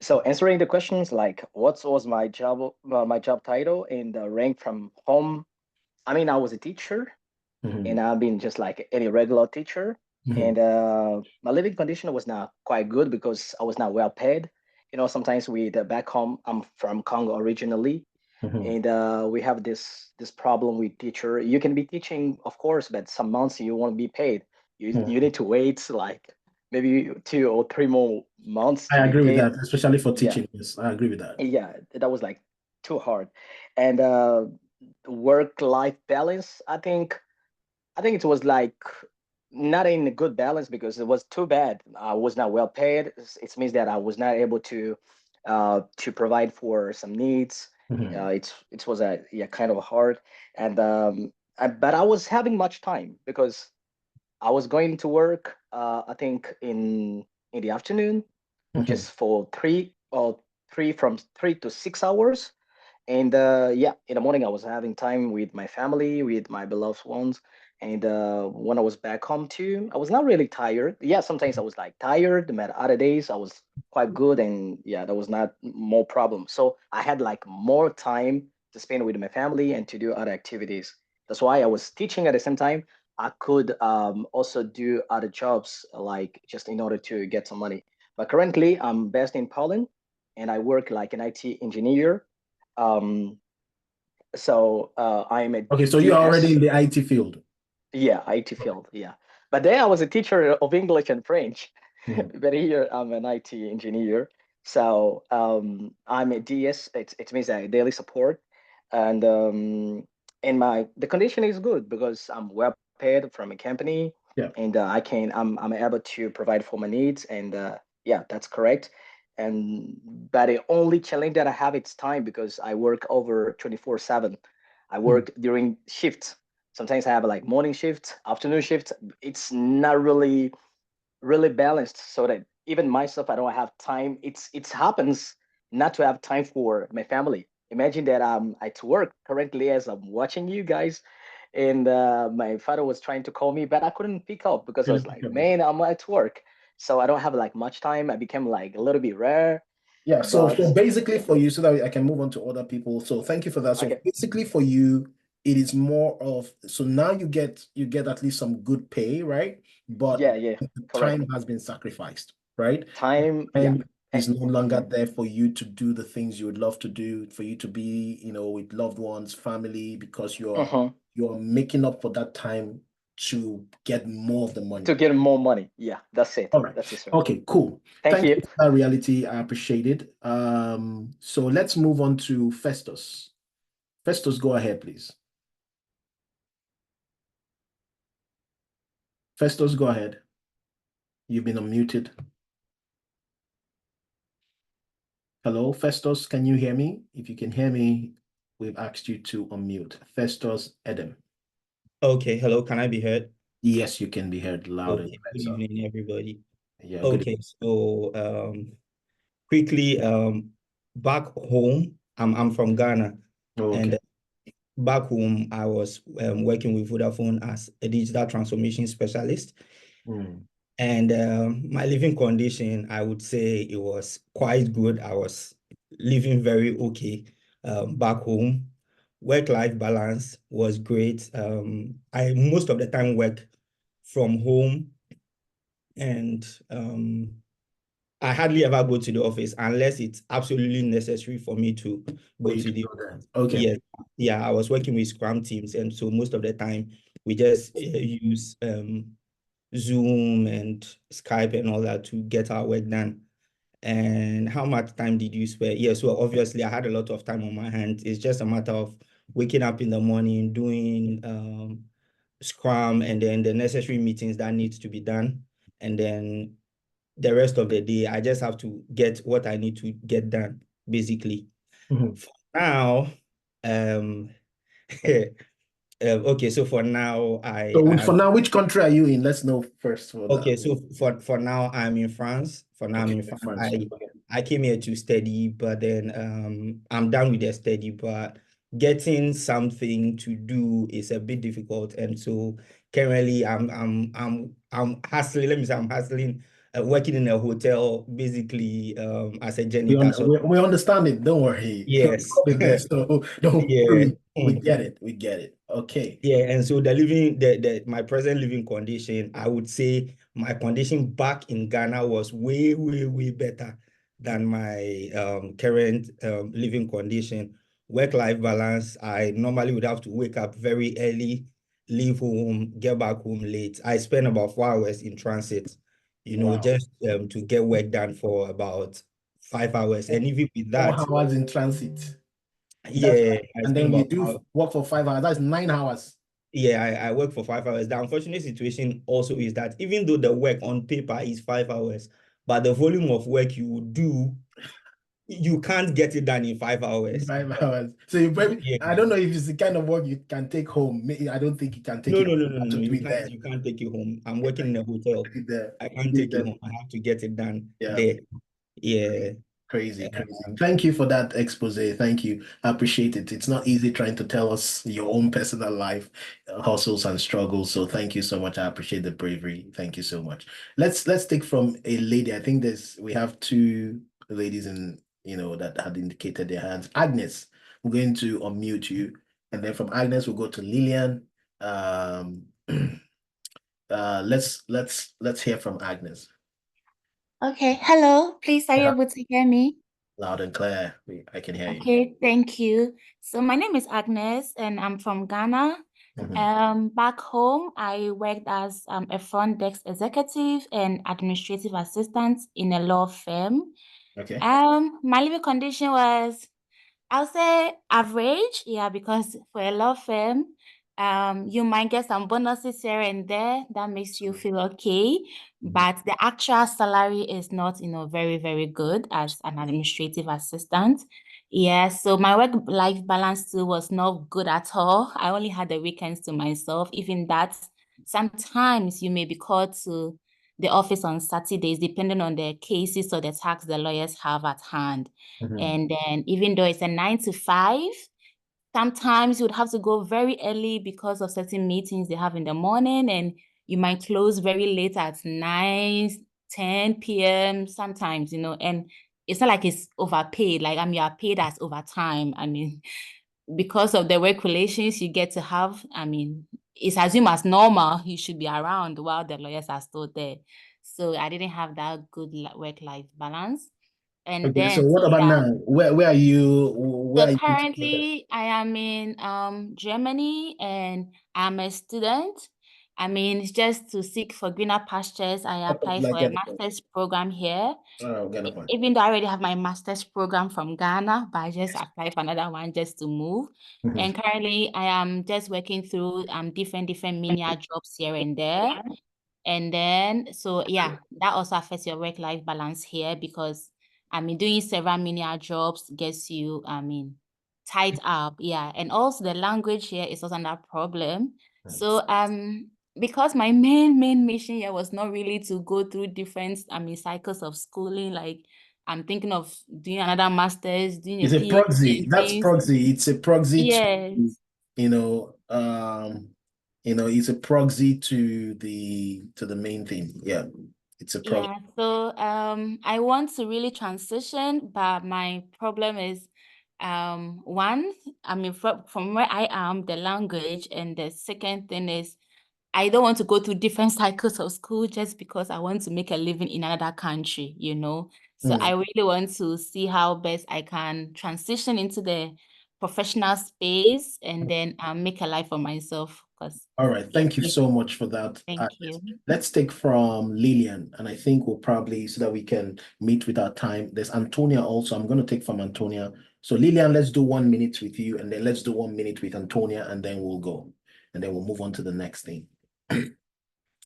So answering the questions like what was my job title and the rank from home. I mean, I was a teacher, Mhm, and I've been just like any regular teacher. mhm, And my living condition was not quite good because I was not well paid. Sometimes back home, I'm from Congo originally, mhm, and we have this problem with teacher. You can be teaching, of course, but some months you won't be paid. You mhm. need to wait like maybe 2 or 3 more months I to be agree with paid. that, especially for Yeah, teaching. Yes, I agree with that. yeah, that was like too hard. And work life balance, I think it was like not in a good balance because it was too bad. I was not well paid. It means that I was not able to provide for some needs. Mhm, It was a yeah kind of hard, and but I was having much time because I was going to work. I think in the afternoon, mhm, just for 3 to 6 hours, and yeah, in the morning, I was having time with my family, with my beloved ones. And when I was back home too, I was not really tired. Yeah, sometimes I was like tired, but other days I was quite good. And yeah, there was not more problem. So I had like more time to spend with my family and to do other activities. That's why I was teaching at the same time. I could also do other jobs like just in order to get some money. But currently, I'm based in Poland and I work like an IT engineer. um, I'm a Okay, so you're already DS. in the IT field. Yeah, IT field. Yeah, but then I was a teacher of English and French. Mhm, But here I'm an IT engineer. So I'm a DS. It means a daily support, and the condition is good because I'm well paid from a company, yeah. and I'm able to provide for my needs, and yeah, that's correct. And but the only challenge that I have it's time because I work over 24/7. I Mhm, work during shifts. Sometimes I have like morning shift, afternoon shift. It's not really balanced so that even myself I don't have time. It happens not to have time for my family. Imagine that I'm at work currently as I'm watching you guys, and my father was trying to call me but I couldn't pick up because I was like, man, I'm at work, so I don't have like much time. I became like a little bit rare. Yeah, so But basically yeah, for you, so that I can move on to other people. So thank you for that. So okay, basically for you, it is more of, so now you get at least some good pay, right? But yeah, the time correct. has been sacrificed, right? Time, yeah. Time Eh, is no longer mhm. there for you to do the things you would love to do, for you to be, with loved ones, family, because Mhm. you're making up for that time to get more of the money. To get more money. Yeah, that's it. All right. That's it, sir. Okay, cool. Thank Thank you. you for that reality. I appreciate it. So let's move on to Festus. Festus, go ahead, please. Festus, go ahead. You've been unmuted. Hello, Festus, can you hear me? If you can hear me, we've asked you to unmute. Festus Edem. Okay, hello, can I be heard? Yes, you can be heard loud and Okay, clear, good sir. evening, everybody. Yeah, good. Okay, so quickly, back home, I'm from Ghana, Oh, and okay. back home, I was working with Vodafone as a digital transformation specialist. Mm, And my living condition, I would say it was quite good. I was living very okay back home. Work-life balance was great. I most of the time work from home, and I hardly ever go to the office unless it's absolutely necessary for me to For go you to to the go office. there. Okay. Yes, yeah, I was working with Scrum teams, and so most of the time we just use Zoom and Skype and all that to get our work done. And how much time did you spare? Yes, well, obviously I had a lot of time on my hands. It's just a matter of waking up in the morning, doing Scrum, and then the necessary meetings that needs to be done. And then the rest of the day, I just have to get what I need to get done, basically. Mhm. For now, um, okay, so for now, So for now, which country are you in? Let's know first for that. okay, so for now I'm in France. For now I'm Okay, in in France. France. Okay. I came here to study, but then I'm done with the study, but getting something to do is a bit difficult. And so currently I'm hustling, let me say I'm hustling, working in a hotel basically as a janitor. So We understand it. Don't worry. yes. We'll be there. So don't Yeah. worry. We get it. We get it. Okay. Yeah, and so my present living condition, I would say my condition back in Ghana was way, way, way better than my current living condition. Work-life balance, I normally would have to wake up very early, leave home, get back home late. I spend about 4 hours in transit, Wow. just to get work done for about 5 hours. And even with Four that, hours in transit. That's yeah, I and spend then you about do work for 5 hours. That's 9 hours. Yeah, I work for 5 hours. The unfortunate situation also is that even though the work on paper is 5 hours, but the volume of work you do, you can't get it done in 5 hours. 5 hours. So you probably, Yeah. I don't know if it's the kind of work you can take home. I don't think you can take No, it no, home. no, You no, have no, to no. do You it can't there. you can't take it home. I'm working in a hotel. Do it there. I You can't do it take it there. home. I have to get it done Yeah. there. Yeah. Crazy, crazy. Um, Thank you for that expose. Thank you. I appreciate it. It's not easy trying to tell us your own personal life, hustles and struggles. So thank you so much. I appreciate the bravery. Thank you so much. Let's take from a lady. I think we have two ladies in, that had indicated their hands. Agnes, we're going to unmute you. And then from Agnes, we'll go to Lillian. Um, let's hear from Agnes. Okay, hello. Please, are you Yeah. able to hear me? Loud and clear. I can hear you. Okay, thank you. So my name is Agnes and I'm from Ghana. Mhm. Back home, I worked as a front desk executive and administrative assistant in a law firm. Okay. My living condition was, I'll say average, yeah, because for a law firm, you might get some bonuses here and there that makes you feel okay, but the actual salary is not, very, very good as an administrative assistant. Yeah, so my work-life balance too was not good at all. I only had the weekends to myself. Even that, sometimes you may be called to the office on Saturdays, depending on the cases or the tasks the lawyers have at hand. Mhm. And then even though it's a 9 to 5, sometimes you would have to go very early because of certain meetings they have in the morning, and you might close very late at 9, 10 p.m. sometimes, and it's not like it's overpaid. Like, you are paid as overtime. I mean, because of the work relations you get to have, it's assumed as normal, you should be around while the lawyers are still there. So I didn't have that good work-life balance. And Okay, so then, what so about yeah. now? Where are you? Where So are you? currently I am in Germany and I'm a student. It's just to seek for greener pastures. I applied for Like a get master's program here. get a point. Even though I already have my master's program from Ghana, but I just applied for another one just to move. Mhm. And currently I am just working through different menial jobs here and there. And then, so yeah, that also affects your work-life balance here because, doing several menial jobs gets you, tied up. Yeah. And also the language here is also another problem. So, because my main mission here was not really to go through different, cycles of schooling, like I'm thinking of doing another master's, doing a It's a PhD proxy. and That's things. proxy. It's a proxy to, Yes. you know, it's a proxy to the main thing. Yeah. It's a proxy. Yeah, so I want to really transition, but my problem is one, from where I am, the language, and the second thing is I don't want to go through different cycles of school just because I want to make a living in another country, you know. So I really want to see how best I can transition into the professional space and then make a life for myself. All right, thank you so much for that. Thank you. Let's take from Lillian, and I think we'll probably, so that we can meet with our time. There's Antonia also. I'm going to take from Antonia. So Lillian, let's do 1 minute with you, and then let's do 1 minute with Antonia, and then we'll go. And then we'll move on to the next thing.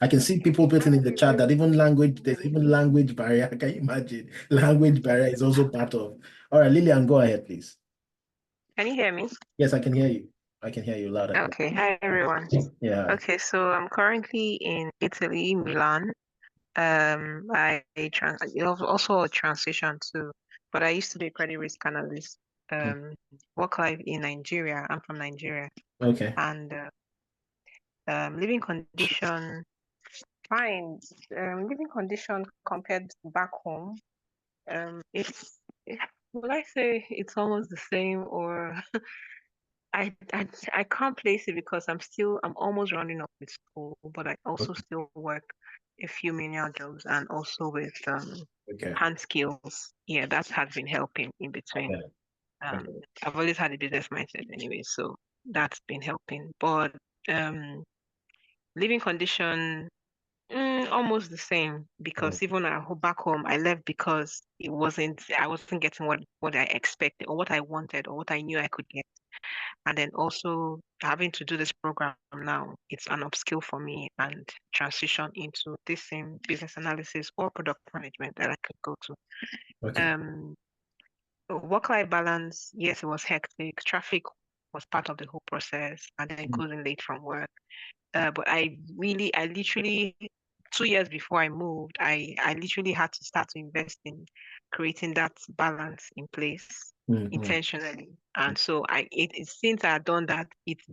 I can see people putting in the chat that there's even language barrier. Can you imagine? Language barrier is also part of. All right, Lillian, go ahead, please. Can you hear me? Yes, I can hear you. I can hear you loud and clear. Okay, hi everyone. Yeah. Okay, so I'm currently in Italy, Milan. Also a transition too, but I used to be a credit risk analyst. Work life in Nigeria. I'm from Nigeria, Okay. and living condition fine. Living condition compared to back home. It's Would I say it's almost the same, or I can't place it because I'm almost rounding up with school, but I also still work a few menial jobs and also with Okay. hand skills. Yeah, that has been helping in between. Okay. I've always had a business mindset anyway, so that's been helping. But living condition almost the same, because even back home I left because I wasn't getting what I expected or what I wanted or what I knew I could get. And then also having to do this program now, it's an upskill for me and transition into this same business analysis or product management that I could go to. Okay. Work-life balance, yes, it was hectic. Traffic was part of the whole process, and then closing late from work. But I literally, 2 years before I moved, I literally had to start to invest in creating that balance in place intentionally. And so since I had done that, it's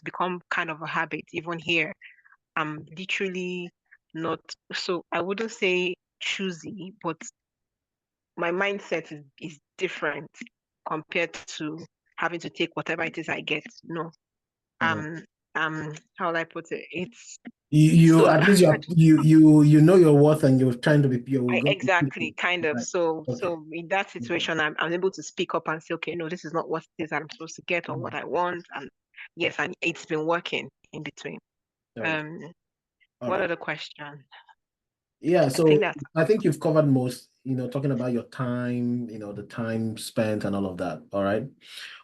become kind of a habit. Even here, I'm literally not, so I wouldn't say choosy, but my mindset is different compared to having to take whatever it is I get. No. How will I put it? It's You so at least you know your worth, and you're trying to be exactly kind of. Right. So Okay. so in that situation, I'm able to speak up and say, okay, no, this is not what it is I'm supposed to get or what I want. And yes, and it's been working in between. Okay. What other question? Yeah, so think that's I think you've covered most, talking about your time, the time spent and all of that. All right.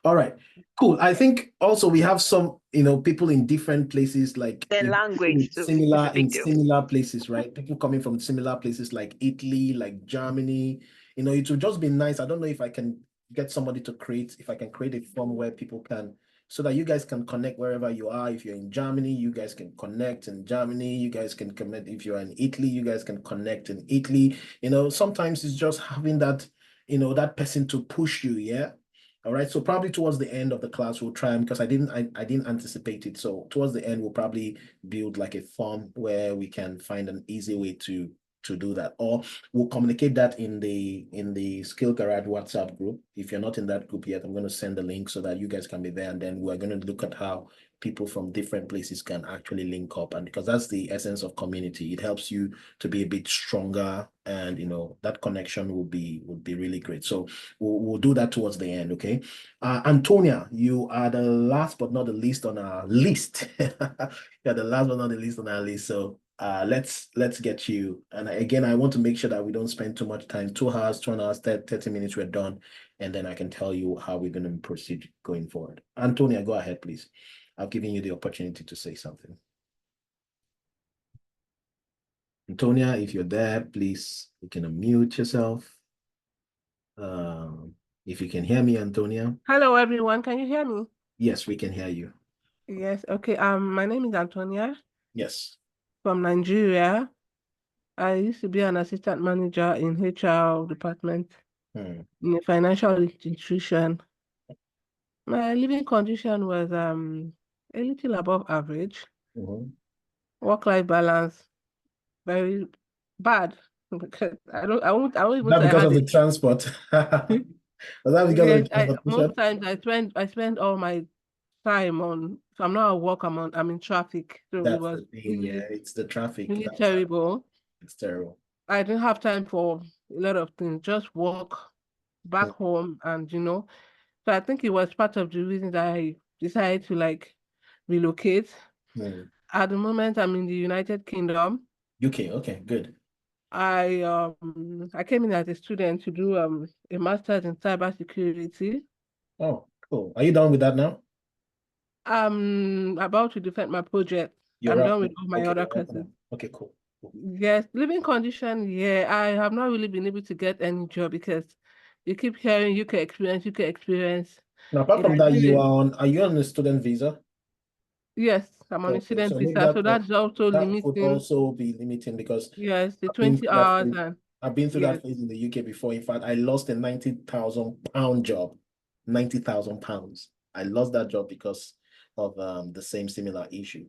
All right. Cool. I think also we have some, people in different places, like the language too. similar It's a big deal. similar places, right? People coming from similar places like Italy, like Germany. It would just be nice. I don't know if I can get somebody to create a form where people can, so that you guys can connect wherever you are. If you're in Germany, you guys can connect in Germany. You guys can connect. If you're in Italy, you guys can connect in Italy. Sometimes it's just having that, that person to push you. Yeah. All right. So probably towards the end of the class, we'll try, because I didn't anticipate it. So towards the end, we'll probably build like a form where we can find an easy way to do that, or we'll communicate that in the Skill Garage WhatsApp group. If you're not in that group yet, I'm going to send the link so that you guys can be there, and then we're going to look at how people from different places can actually link up, and because that's the essence of community. It helps you to be a bit stronger, and that connection will be really great. So we'll do that towards the end. Okay. Antonia, you are the last but not the least on our list. You're the last but not the least on our list. So let's get you. And again, I want to make sure that we don't spend too much time. 2 hours, 2 hours, 30 minutes, we're done. And then I can tell you how we're going to proceed going forward. Antonia, go ahead, please. I've given you the opportunity to say something. Antonia, if you're there, please, you can unmute yourself. If you can hear me, Antonia. Hello, everyone. Can you hear me? Yes, we can hear you. Yes. Okay. My name is Antonia Yes. from Nigeria. I used to be an assistant manager in HR department in a financial institution. My living condition was a little above average. Work-life balance very bad, because I won't even Not say because of the transport. Was that because of the transportation? most times I spend all my time on, if I'm not at work, I'm in traffic. So it That's was the thing, really, yeah. It's the traffic. really That's terrible. it's terrible. I didn't have time for a lot of things, just work back Mm. home, and so I think it was part of the reason that I decided to like relocate. Mm. At the moment, I'm in the United Kingdom. UK, okay, good. I came in as a student to do a master's in cybersecurity. Oh, cool. Are you done with that now? I'm about to defend my project. You're I'm right. done with all my Okay, other you're right courses. now. Okay, cool. Cool. Yes, living condition, yeah, I have not really been able to get any job because you keep hearing UK experience, UK experience. Now, apart And from I that, really, are you on a student visa? yes, I'm on a Okay, student so maybe visa, so that's also that would limiting, also be limiting because yes, the I've been 20 through that hours phase. and I've been through yes. that phase in the UK before. In fact, I lost a £90,000 job, £90,000. I lost that job because of the same similar issue.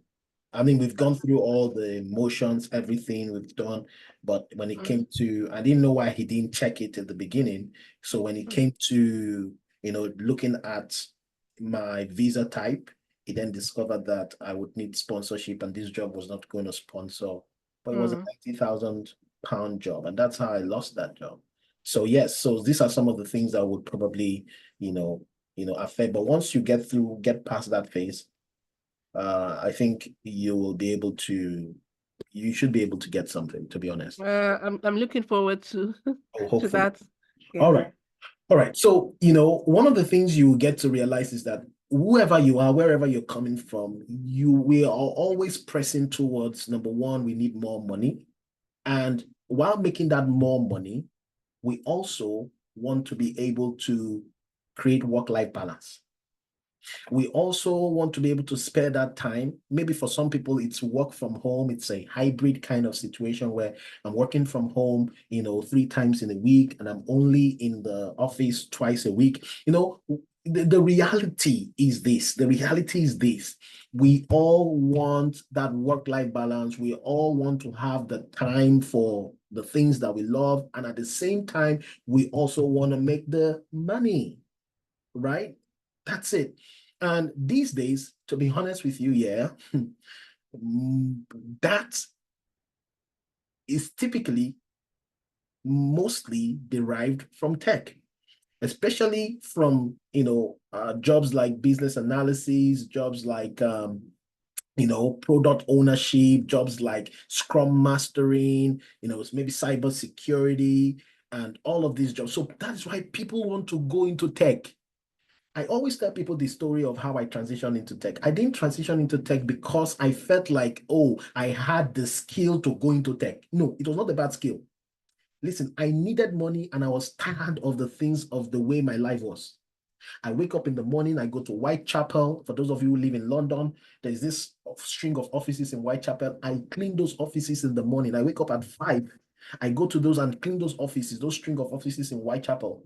I mean, we've gone through all the motions, everything we've done, but when it came to, I didn't know why he didn't check it at the beginning. So when it came to, looking at my visa type, he then discovered that I would need sponsorship and this job was not going to sponsor, but it was a £90,000 job, and that's how I lost that job. So yes, so these are some of the things that would probably, affect. But once you get past that phase, I think you should be able to get something, to be honest. I'm looking forward to Oh, to hopefully. that. All Yeah. right. All right. So, one of the things you get to realize is that whoever you are, wherever you're coming from, we are always pressing towards, number one, we need more money. And while making that more money, we also want to be able to create work-life balance. We also want to be able to spare that time. Maybe for some people, it's work from home. It's a hybrid kind of situation where I'm working from home, 3 times in a week, and I'm only in the office twice a week. The reality is this. The reality is this. We all want that work-life balance. We all want to have the time for the things that we love. And at the same time, we also want to make the money, right? That's it. And these days, to be honest with you, yeah, that is typically mostly derived from tech, especially from, jobs like business analysis, jobs like, product ownership, jobs like scrum mastering, maybe cyber security and all of these jobs. So that's why people want to go into tech. I always tell people the story of how I transitioned into tech. I didn't transition into tech because I felt like, oh, I had the skill to go into tech. No, it was not a bad skill. Listen, I needed money and I was tired of the things of the way my life was. I wake up in the morning, I go to Whitechapel. For those of you who live in London, there's this string of offices in Whitechapel. I clean those offices in the morning. I wake up at 5. I go to those and clean those offices, those string of offices in Whitechapel,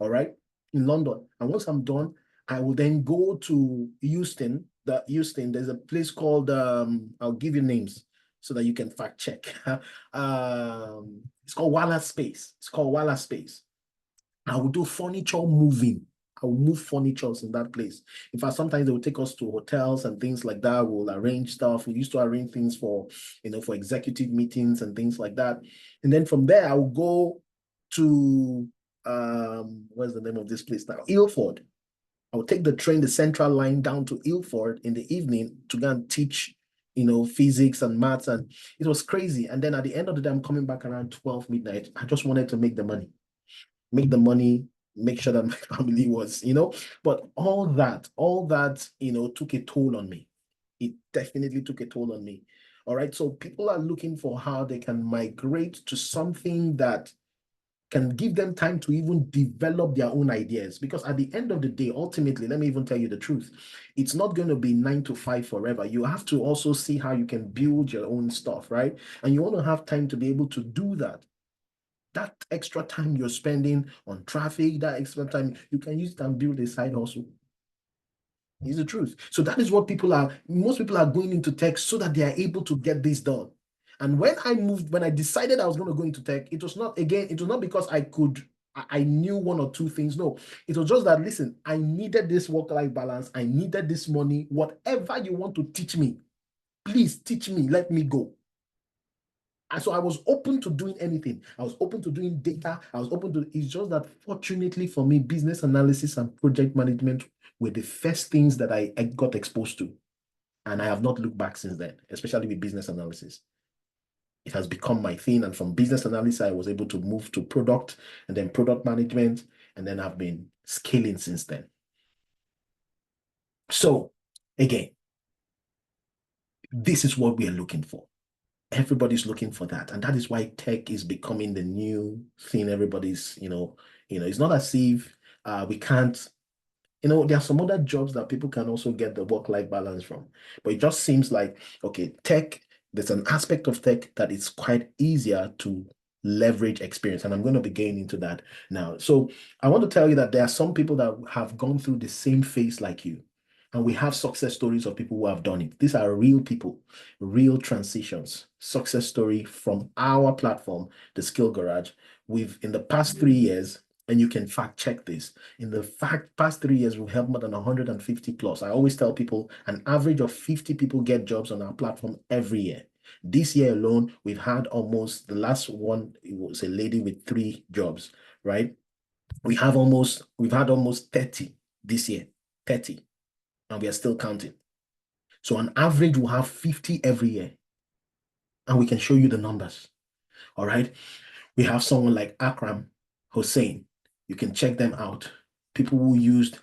all right, in London. And once I'm done, I will then go to Houston. There's a place called, I'll give you names so that you can fact check. It's called Walla Space. It's called Walla Space. I will do furniture moving. I will move furnitures in that place. In fact, sometimes they will take us to hotels and things like that. We'll arrange stuff. We used to arrange things for executive meetings and things like that. And then from there, I will go to, what's the name of this place now? Ilford. I will take the train, the central line down to Ilford in the evening to go and teach, physics and maths. And it was crazy. And then at the end of the day, I'm coming back around 12 midnight. I just wanted to make the money, make sure that my family was, but all that, took a toll on me. It definitely took a toll on me. All right. So people are looking for how they can migrate to something that can give them time to even develop their own ideas. Because at the end of the day, ultimately, let me even tell you the truth. It's not going to be 9 to 5 forever. You have to also see how you can build your own stuff, right? And you want to have time to be able to do that. That extra time you're spending on traffic, that extra time, you can use it and build a side hustle. It's the truth. So that is what most people are going into tech so that they are able to get this done. And when I decided I was going to go into tech, it was not because I could I knew one or two things. No, it was just that, listen, I needed this work-life balance. I needed this money. Whatever you want to teach me, please teach me. Let me go. And so I was open to doing anything. I was open to doing data. I was open to, it's just that fortunately for me, business analysis and project management were the first things that I got exposed to. And I have not looked back since then, especially with business analysis. It has become my thing. And from business analysis, I was able to move to product and then product management. And then I've been scaling since then. So again, this is what we are looking for. Everybody's looking for that. And that is why tech is becoming the new thing. Everybody's, it's not as if we can't, there are some other jobs that people can also get the work-life balance from. But it just seems like, okay, tech, there's an aspect of tech that is quite easier to leverage experience. And I'm going to be getting into that now. So I want to tell you that there are some people that have gone through the same phase like you. And we have success stories of people who have done it. These are real people, real transitions, success story from our platform, the Skill Garage. In the past 3 years, and you can fact check this, in the past 3 years, we've helped more than 150 plus. I always tell people an average of 50 people get jobs on our platform every year. This year alone, we've had almost, the last one, it was a lady with 3 jobs, right? We've had almost 30 this year, 30. And we are still counting. So on average, we'll have 50 every year. And we can show you the numbers. All right. We have someone like Akram Hussein. You can check them out. People who used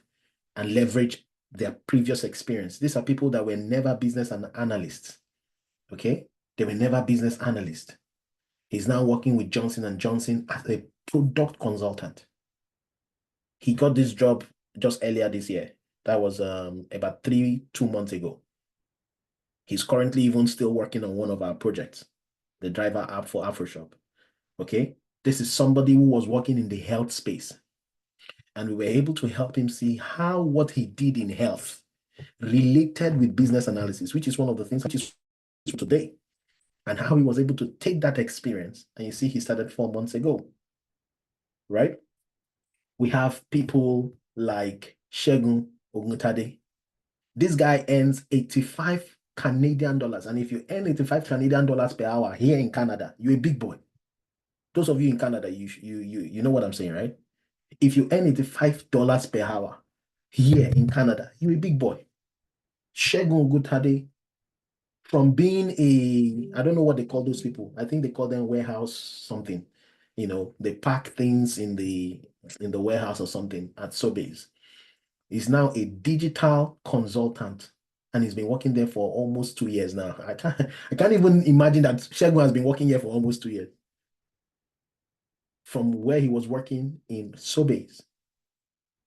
and leveraged their previous experience. These are people that were never business analysts. Okay. They were never business analysts. He's now working with Johnson & Johnson as a product consultant. He got this job just earlier this year. That was about 2 months ago. He's currently even still working on one of our projects, the driver app for AfroShop. Okay, this is somebody who was working in the health space. And we were able to help him see how what he did in health related with business analysis, which is one of the things which is today, and how he was able to take that experience. And you see, he started 4 months ago, right? We have people like Shegun Oguntade. This guy earns 85 Canadian dollars. And if you earn 85 Canadian dollars per hour here in Canada, you're a big boy. Those of you in Canada, you know what I'm saying, right? If you earn $85 per hour here in Canada, you're a big boy. Shegun Oguntade, from being I don't know what they call those people. I think they call them warehouse something. They pack things in the warehouse or something at Sobeys. He's now a digital consultant, and he's been working there for almost 2 years now. I can't even imagine that Shegun has been working here for almost 2 years. From where he was working in Sobeys,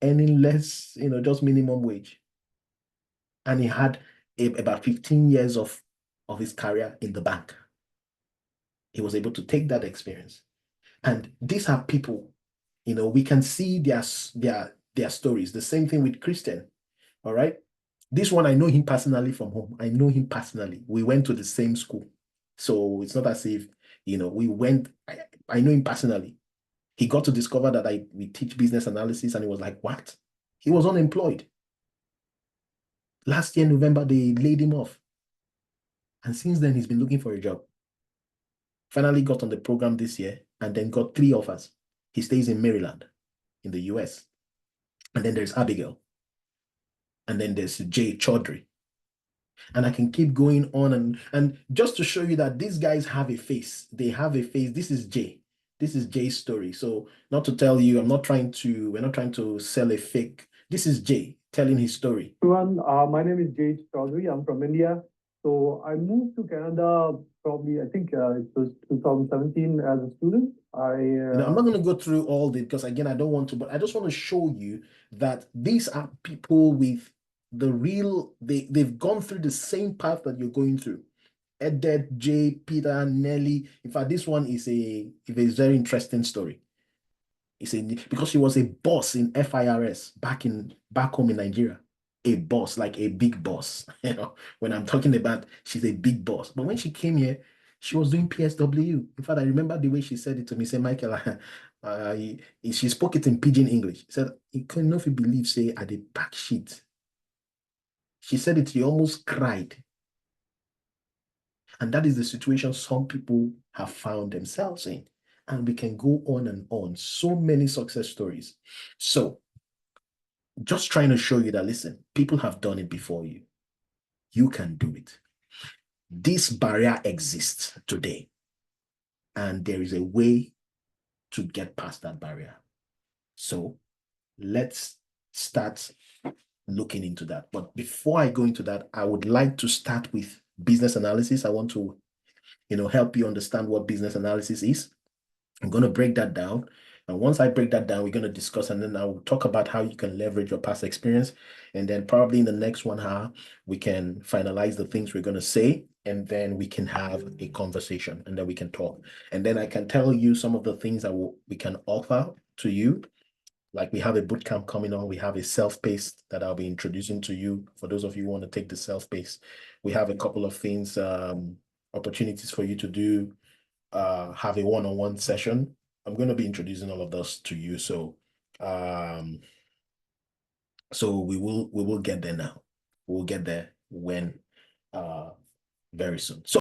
earning less, just minimum wage. And he had about 15 years of his career in the bank. He was able to take that experience. And these are people, we can see their stories. The same thing with Christian, all right? This one, I know him personally from home. I know him personally. We went to the same school. So it's not as if, we went, I know him personally. He got to discover that we teach business analysis, and he was like, what? He was unemployed. Last year, November, they laid him off. And since then, he's been looking for a job. Finally got on the program this year, and then got 3 offers. He stays in Maryland, in the US. And then there's Abigail. And then there's Jay Chaudhry. And I can keep going on. And just to show you that these guys have a face. They have a face. This is Jay. This is Jay's story. So not to tell you, we're not trying to sell a fake. This is Jay telling his story. Everyone, my name is Jay Chaudhry. I'm from India. So I moved to Canada probably, I think it was 2017 as a student. I'm not going to go through all this because, again, I don't want to, but I just want to show you that these are people with the real, they've gone through the same path that you're going through. Edet, Jay, Peter, Nelly. In fact, this one is a very interesting story. Because she was a boss in FIRS back home in Nigeria. A boss, like a big boss. When I'm talking about, she's a big boss. But when she came here, She was doing PSW. In fact, I remember the way she said it to me. Say, Michael, she spoke it in pidgin English. She said, you cannot believe, say, at the back sheet. She said it, she almost cried. And that is the situation some people have found themselves in. And we can go on and on. So many success stories. So, just trying to show you that, listen, people have done it before you. You can do it. This barrier exists today. And there is a way to get past that barrier. So, let's start looking into that. But before I go into that, I would like to start with business analysis. I want to, help you understand what business analysis is. I'm going to break that down. And once I break that down, we're going to discuss, and then I'll talk about how you can leverage your past experience. And then probably in the next 1 hour, we can finalize the things we're going to say, and then we can have a conversation, and then we can talk. And then I can tell you some of the things that we can offer to you. Like, we have a bootcamp coming on. We have a self-paced that I'll be introducing to you. For those of you who want to take the self-paced, we have a couple of things, opportunities for you to do, have a one-on-one session. I'm going to be introducing all of those to you. So, we will get there now. We'll get there when very soon. So